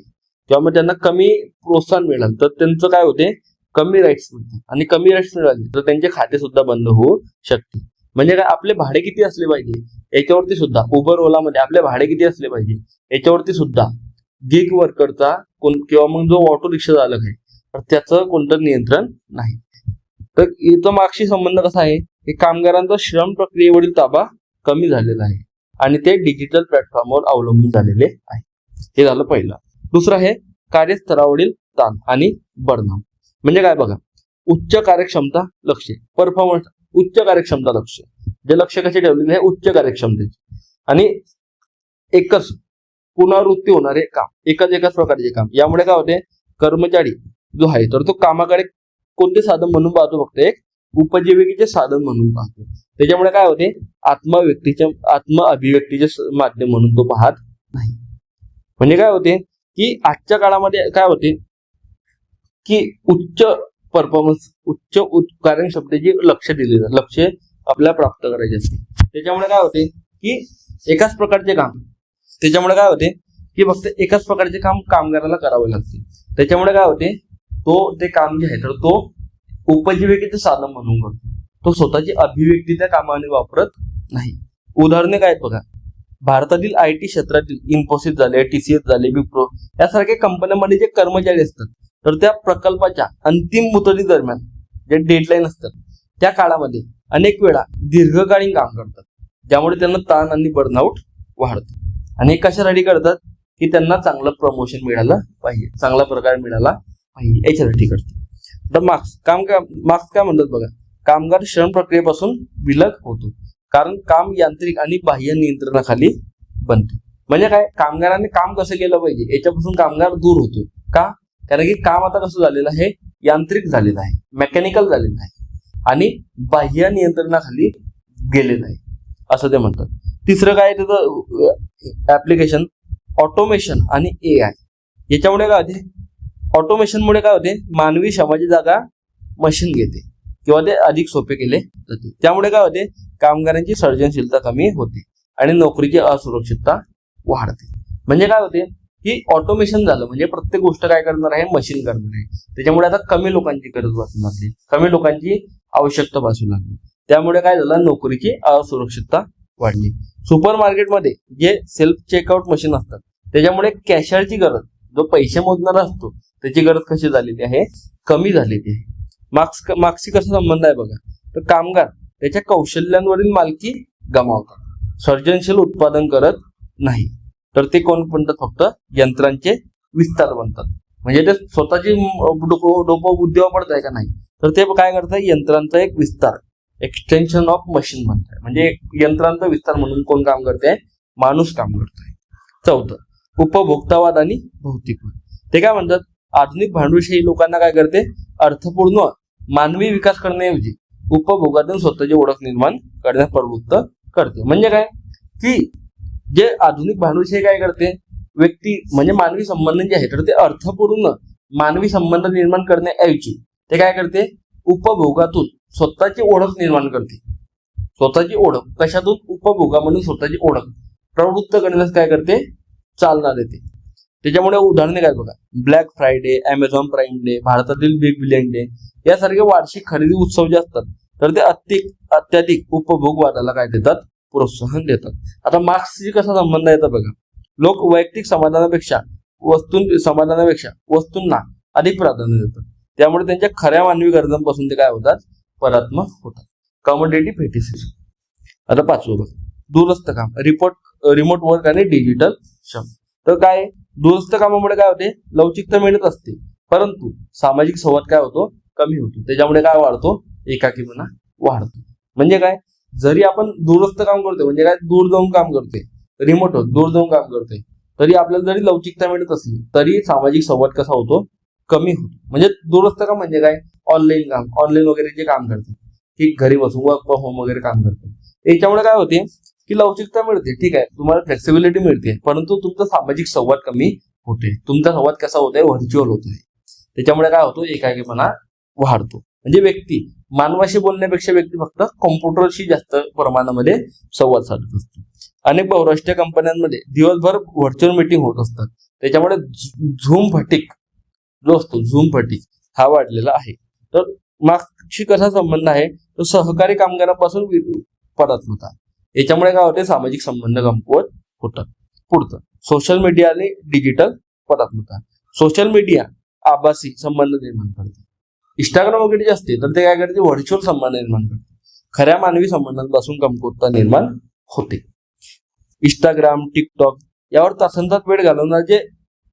किंवा मग त्यांना कमी प्रोत्साहन मिळालं तर त्यांचं काय होते? कमी राईट्स मिळतात आणि कमी राईट्स मिळाले तर त्यांचे खाते सुद्धा बंद होऊ शकते. म्हणजे काय? आपले भाडे किती असले पाहिजे याच्यावरती सुद्धा, उबर, ओला मध्ये आपले भाडे किती असले पाहिजे याच्यावरती सुद्धा गिग वर्करचा किंवा मग जो ऑटो रिक्षा चालक आहे तर त्याचं कोणतं नियंत्रण नाही. तर इथं मागशी संबंध कसा आहे की कामगारांचा श्रम प्रक्रियेवरील ताबा कमी झालेला आहे आणि ते डिजिटल प्लॅटफॉर्मवर अवलंबून झालेले आहे. हे झालं पहिलं. दुसरं आहे कार्यस्तरावरील ताण आणि बर्नआउट. म्हणजे काय बघा, उच्च कार्यक्षमता लक्ष्य, परफॉर्मन्स, उच्च कार्यक्षमता लक्ष्य, जे लक्ष्य कसे ठेवलेले आहे? उच्च कार्यक्षमतेचे. आणि एकच पुनरावृत्ती होणारे काम, एकाच प्रकारचे काम, यामुळे काय होते? कर्मचारी जो आहे तर तो कामाकडे कोणते साधन म्हणून पाहतो? फक्त एक उपजीविकेचे साधन म्हणून पाहतो. त्याच्यामुळे काय होते? आत्म अभिव्यक्तीचे माध्यम म्हणून तो पाहत नाही. म्हणजे काय होते की आजच्या काळामध्ये काय होते की उच्च परफॉर्मन्स, उच्च कार्यक्षमतेची लक्ष दिले जाते, लक्ष आपल्याला प्राप्त करायचे असते. त्याच्यामुळे काय होते की एकाच प्रकारचे काम, त्याच्यामुळे काय होते की फक्त एकाच प्रकारचे काम कामगाराला करावे लागते. त्याच्यामुळे काय होते? ते काम जे आहे तर तो उपजीविकेचे साधन म्हणून करतो, तो स्वतःची अभिव्यक्ती त्या कामाने वापरत नाही. उदाहरणे काय आहेत बघा. भारतातील IT क्षेत्रातील इन्फोसिस झाले, TCS झाले, विप्रो यासारख्या कंपन्यांमध्ये जे कर्मचारी असतात तर त्या प्रकल्पाच्या अंतिम मुदती दरम्यान जे डेडलाईन असतात त्या काळामध्ये अनेक वेळा दीर्घकालीन काम करतात, ज्यामुळे त्यांना ताण आणि बर्नआउट वाढतो. आणि हे कशासाठी करतात की त्यांना चांगलं प्रमोशन मिळालं पाहिजे, चांगला प्रकार मिळाला पाहिजे, याच्यासाठी करतात. तर मार्क्स काय म्हणतात बघा, कामगार श्रम प्रक्रियेपासून विलग होतो कारण काम यांत्रिक आणि बाह्य नियंत्रणाखाली बनते. म्हणजे काय? कामगारांनी काम कसं केलं पाहिजे याच्यापासून कामगार दूर होतो. का? कारण की काम आता कसं झालेलं आहे? यांत्रिक झालेलं आहे, मेकॅनिकल झालेलं आहे आणि बाह्य नियंत्रणाखाली गेलेलं आहे, असं ते म्हणतात. तिसरं काय त्याचं ऍप्लिकेशन, ऑटोमेशन आणि AI. याच्यामुळे काय होते? ऑटोमेशनमुळे काय होते? मानवी श्रमाची जागा मशीन घेते किंवा ते अधिक सोपे केले जाते. त्यामुळे काय होते? कामगारांची सर्जनशीलता कमी होते आणि नोकरीची असुरक्षितता वाढते. म्हणजे काय होते की ऑटोमेशन झालं म्हणजे प्रत्येक गोष्ट काय करणार आहे? मशीन करणार आहे. त्याच्यामुळे आता कमी लोकांची गरज वाटणार आहे, कमी लोकांची आवश्यकता भासू लागली. त्यामुळे काय झालं, नोकरीची असुरक्षितता वाढली. सुपर मार्केटमध्ये जे सेल्फ चेकआउट मशीन असतात त्याच्यामुळे कॅशियरची गरज, जो पैसे मोजणारा असतो त्याची गरज कशी झालेली आहे, कमी झालेली आहे. मार्क्सशी कसा संबंध आहे बघा, तर कामगार त्याच्या कौशल्यांवरील मालकी गमावतात, सर्जनशील उत्पादन करत नाही, तर ते कोण बनतात, फक्त यंत्रांचे विस्तार बनतात. म्हणजे ते स्वतःची डोकं बुद्धी वापरत आहे का नाही, तर ते काय करतात, यंत्रांचा एक विस्तार, एक्सटेन्शन ऑफ मशीन म्हणतात. म्हणजे यंत्रांचा विस्तार म्हणून कोण काम करते, माणूस काम करतोय. चौथं, उपभोक्तावाद आणि भौतिकवाद. ते काय म्हणतात, आधुनिक भांडवलशाही लोकांना काय करते, अर्थपूर्ण मानवी विकास करण्याऐवजी उपभोगातून स्वतःची ओळख निर्माण करण्यास प्रवृत्त करते. म्हणजे काय की जे आधुनिक भांडवलशाही काय करते, व्यक्ती म्हणजे मानवी संबंध जे आहे तर ते अर्थपूर्ण मानवी संबंध निर्माण करण्याऐवजी ते काय करते, उपभोगातून स्वतःची ओळख निर्माण करते. स्वतःची ओळख कशातून, उपभोगामधून स्वतःची ओळख प्रवृत्त करण्यास काय करते, चालना देते. त्याच्यामुळे उदाहरणे काय बघा, black Friday, Amazon prime day, भारतातील बिग बिलियन डे यासारखे वार्षिक खरेदी उत्सव जे असतात तर ते अत्याधिक उपभोगवादाला काय देतात, प्रोत्साहन देतात. आता मार्क्सशी कसा संबंध येतो बघा, लोक वैयक्तिक समाधानापेक्षा वस्तूंना अधिक प्राधान्य देतात. त्यामुळे त्यांच्या खऱ्या मानवी गरजांपासून ते काय होतात, परात्मक होतात. कमोडिटी फेटिसिझम. आता पाचवं बघा, दूरस्थ काम, रिमोट वर्क आणि डिजिटल श्रम. तर काय, दूरस्थ कामामुळे काय होते, लवचिकता मिळत असते, परंतु सामाजिक संवाद काय होतो, कमी होतो. त्याच्यामुळे काय वाढतो, एकाकीपणा वाढतो. म्हणजे काय, जरी आपण दूरस्थ काम करतोय, म्हणजे काय, दूर जाऊन काम करतोय, रिमोट दूर जाऊन काम करतोय, तरी आपल्याला जरी लवचिकता मिळत असली तरी सामाजिक संवाद कसा होतो, कमी होतो. म्हणजे दूरस्थ काम म्हणजे काय, ऑनलाईन काम, ऑनलाईन वगैरे जे काम करतात, की घरी बसून वर्क फ्रॉम होम वगैरे काम करतात, याच्यामुळे काय होते की लवचिकता मिळते, ठीक आहे, तुम्हाला फ्लेक्सिबिलिटी मिळते, परंतु तुमचा सामाजिक संवाद कमी होते. तुमचा संवाद कसा होतोय, व्हर्च्युअल होतोय. त्याच्यामुळे काय होतो, एकाकीपणा वाढतो. म्हणजे व्यक्ती मानवाशी बोलण्यापेक्षा व्यक्ती फक्त कॉम्प्युटरशी जास्त प्रमाणामध्ये संवाद साधत असतो. अनेक बहुराष्ट्रीय कंपन्यांमध्ये दिवसभर व्हर्च्युअल मीटिंग होत असतात. त्याच्यामुळे झूम फटीक जो असतो, झूम फटीक हा वाढलेला आहे. तर मार्क्सशी कसा संबंध आहे, तो सहकारी कामगारांपासून परात्मता. याच्यामुळे काय होते, सामाजिक संबंध कमकुवत होतात. पुढचं, सोशल मीडिया आणि डिजिटल परात्मता. सोशल मीडिया आभासी संबंध निर्माण करते. इंस्टाग्राम वगैरे जे असते तर ते काय करते, व्हर्च्युअल संबंध निर्माण करते. खऱ्या मानवी संबंधांपासून कमकुवतता निर्माण होते. इंस्टाग्राम, टिकटॉक यावर तासंतास वेळ घालवणारे जे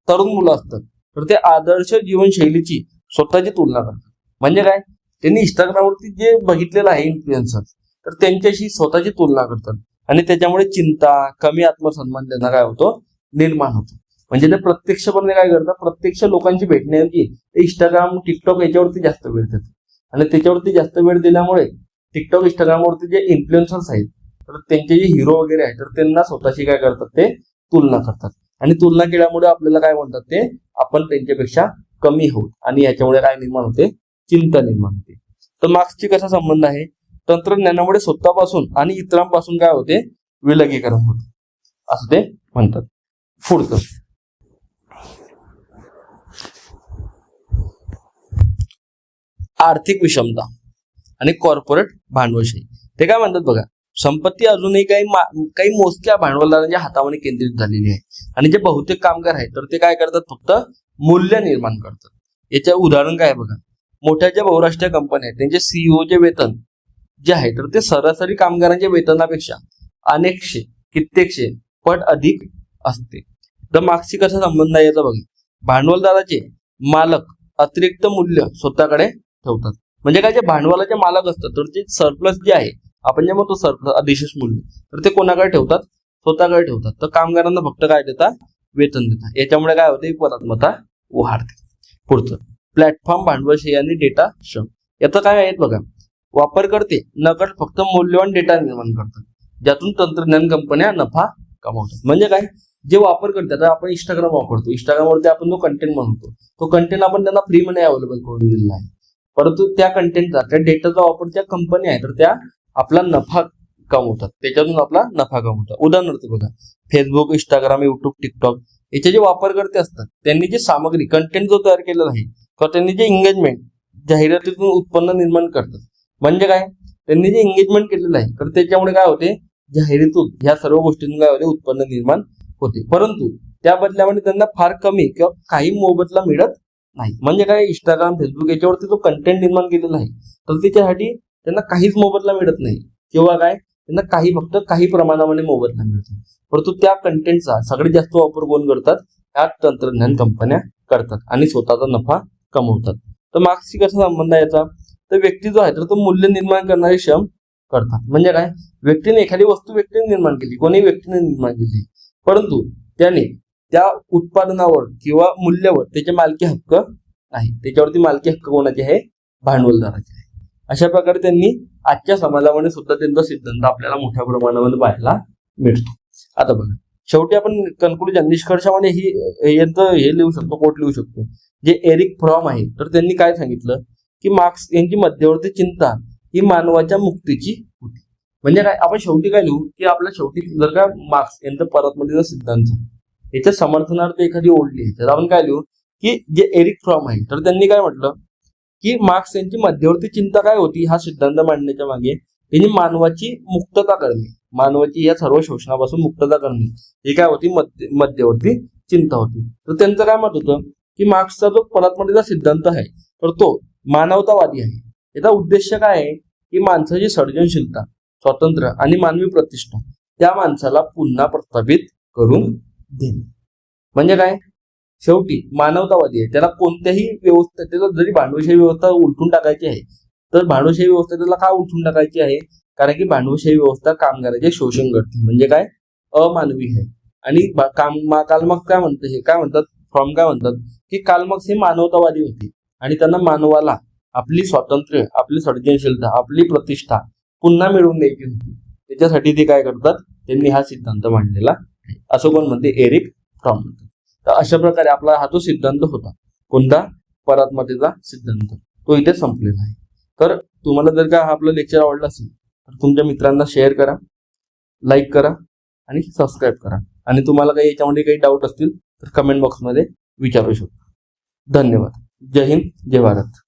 तरुण मुलं असतात तर ते आदर्श जीवनशैलीची स्वतःची तुलना करतात. म्हणजे काय, त्यांनी इंस्टाग्रामवरती जे बघितलेलं आहे इन्फ्लुएन्सर, तर त्यांच्याशी स्वतःची तुलना करतात आणि त्याच्यामुळे चिंता, कमी आत्मसन्मान त्यांना काय होतो, निर्माण होतो. म्हणजे ते प्रत्यक्षपणे काय करतात, प्रत्यक्ष लोकांची भेटण्याऐवजी ते इंस्टाग्राम, टिकटॉक याच्यावरती जास्त वेळ देतात. आणि त्याच्यावरती जास्त वेळ दिल्यामुळे टिकटॉक, इंस्टाग्रामवरती जे इन्फ्लुएन्सर्स आहेत तर त्यांचे जे हिरो वगैरे आहेत तर त्यांना स्वतःशी काय करतात, ते तुलना करतात. आणि तुलना केल्यामुळे आपल्याला काय म्हणतात, ते आपण त्यांच्यापेक्षा कमी होत आणि याच्यामुळे काय निर्माण होते, चिंता निर्माण होते. तर मार्क्सची कसा संबंध आहे, तंत्रज्ञानामुळे स्वतःपासून आणि इतरांपासून काय होते, विलगीकरण होते असं ते म्हणतात. पुढचं, आर्थिक विषमता आणि कॉर्पोरेट भांडवलशाही. ते काय म्हणतात बघा, संपत्ती अजूनही काही मोजक्या भांडवलदारांच्या हातामध्ये केंद्रित झालेली आहे आणि जे बहुतेक कामगार आहेत तर ते काय करतात, फक्त मूल्य निर्माण करतात. याचे उदाहरण काय बघा, मोठ्या ज्या बहुराष्ट्रीय कंपन्या आहेत त्यांचे सीईओचे वेतन जे आहे तर ते सरासरी कामगारांच्या वेतनापेक्षा कित्येकशे पट अधिक असते. तर मार्क्सशी कसा संबंध आहे याचा बघा, भांडवलदाराचे मालक अतिरिक्त मूल्य स्वतःकडे ठेवतात. म्हणजे काय, जे भांडवलाचे मालक असतात तर ते सरप्लस जे आहे, आपण जे म्हणतो सरप्लस, अधिशेष मूल्य, तर ते कोणाकडे ठेवतात, स्वतःकडे ठेवतात. तर कामगारांना फक्त काय देतात, वेतन देतात. याच्यामुळे काय होते, परात्मता वाढते. पुढचं, प्लॅटफॉर्म भांडवलशाही आणि डेटा श्रम. याचं काय आहेत बघा, वापरकर्ते नकळत फक्त मौल्यवान डेटा निर्माण करतात ज्यातून तंत्रज्ञान कंपन्या नफा कमावतात. म्हणजे काय, जे वापर करतात, आपण इंस्टाग्राम वापरतो, इंस्टाग्रामवरती आपण जो कंटेंट बनवतो तो कंटेंट आपण त्यांना फ्री मध्ये अवेलेबल करून दिलेला आहे, परंतु त्या कंटेंटचा, त्या डेटाचा वापर त्या कंपनी आहे तर त्या आपला नफा कमवतात, त्याच्यातून आपला नफा कमवतात. उदाहरणार्थ बघा, फेसबुक, इंस्टाग्राम, युट्यूब, टिकटॉक याचे जे वापरकर्ते असतात त्यांनी जे सामग्री, कंटेंट जो तयार केलेला आहे किंवा त्यांनी जे एंगेजमेंट, जाहिरातीतून उत्पन्न निर्माण करतात, म्हणजे काय, त्यांनी जे एंगेजमेंट केलेलं आहे तर त्याच्यामुळे काय होते, जाहिरातून ह्या सर्व गोष्टींनी काय होते, उत्पन्न निर्माण होते. परंतु त्या बदल्यामध्ये त्यांना फार कमी किंवा काही मोबदला मिळत नाही. म्हणजे काय, इंस्टाग्राम फेसबुक याच्यावरती जो कंटेंट निर्माण केलेला आहे तर त्याच्यासाठी त्यांना काहीच मोबदला मिळत नाही, किंवा काय त्यांना फक्त काही प्रमाणामध्ये मोबदला मिळतो. परंतु त्या कंटेंटचा सगळ्यात जास्त वापर कोण करतात, ह्या तंत्रज्ञान कंपन्या करतात आणि स्वतःचा नफा कमवतात. तर मार्क्सशी कसा संबंध आहे याचा, तर व्यक्ती जो आहे तर तो मूल्य निर्माण करणारे श्रम करतात. म्हणजे काय, व्यक्तीने एखादी वस्तू व्यक्तीने निर्माण केली, कोणी व्यक्तीने निर्माण केली, परंतु त्याने त्या उत्पादनावर किंवा मूल्यावर त्याचे मालकी हक्क नाही. त्याच्यावरती मालकी हक्क कोणाचे आहे, भांडवलदाराचे आहे. अशा प्रकारे त्यांनी आजच्या समाजामध्ये सुद्धा त्यांचा सिद्धांत आपल्याला मोठ्या प्रमाणामध्ये पाहायला मिळतो. आता बघा, शेवटी आपण कन्क्लुजन निष्कर्षामध्ये हे लिहू शकतो, कोट लिहू शकतो, जे एरिक फ्रॉम आहे तर त्यांनी काय सांगितलं की मार्क्स यांची मध्यवर्ती चिंता ही मानवाच्या मुक्तीची होती. म्हणजे काय, आपण शेवटी काय लिहू की आपल्या शेवटी जर का मार्क्स यांचा परतमधील सिद्धांत याच्या समर्थनार्थ एखादी ओढ लिहिली तर आपण काय लिहू की जे एरिक फ्रॉम आहे तर त्यांनी काय म्हटलं की मार्क्स यांची मध्यवर्ती चिंता काय होती, हा सिद्धांत मांडण्याच्या मागे त्यांनी मानवाची मुक्तता करणे, मानवाची या सर्व शोषणापासून मुक्तता करणे ही काय होती, मध्यवर्ती चिंता होती. तर त्यांचं काय मत होतं की मार्क्सचा जो परात्मतेचा सिद्धांत आहे तर तो मानवतावादी आहे. याचा उद्देश काय आहे की माणसाची सर्जनशीलता, स्वातंत्र्य आणि मानवी प्रतिष्ठा त्या माणसाला पुन्हा प्रस्थापित करून देणे. म्हणजे काय, शेवटी मानवतावादी आहे, त्याला कोणत्याही व्यवस्था, त्याला जरी भांडवलशाही व्यवस्था उलटून टाकायची आहे तर भांडवलशाही व्यवस्था त्याला का उलटून टाकायची आहे, कारण की भांडवलशाही व्यवस्था कामगाराचे शोषण करते, म्हणजे काय, अमानवी आहे. आणि कार्ल मार्क्स काय म्हणतात, फ्रॉम काय म्हणतात की कार्ल मार्क्स हे मानवतावादी होते आणि त्यांना मानवाला आपली स्वातंत्र्य, आपली सर्जनशीलता, आपली प्रतिष्ठा पुन्हा मिळवून द्यायची होती. त्याच्यासाठी ते काय करतात, त्यांनी हा सिद्धांत मांडलेला आहे, असं कोण म्हणते, एरिक फ्रॉम म्हणतात. तर अशा प्रकारे आपला हा जो सिद्धांत होता, कोणता, परात्मतेचा सिद्धांत, तो इथे संपलेला आहे. तर तुम्हाला जर का हा आपलं लेक्चर आवडलं असेल तर तुमच्या मित्रांना शेअर करा, लाईक करा आणि सबस्क्राईब करा. आणि तुम्हाला काही याच्यामध्ये काही डाऊट असतील तर कमेंट बॉक्समध्ये विचारू शकता. धन्यवाद. जय हिंद, जय भारत.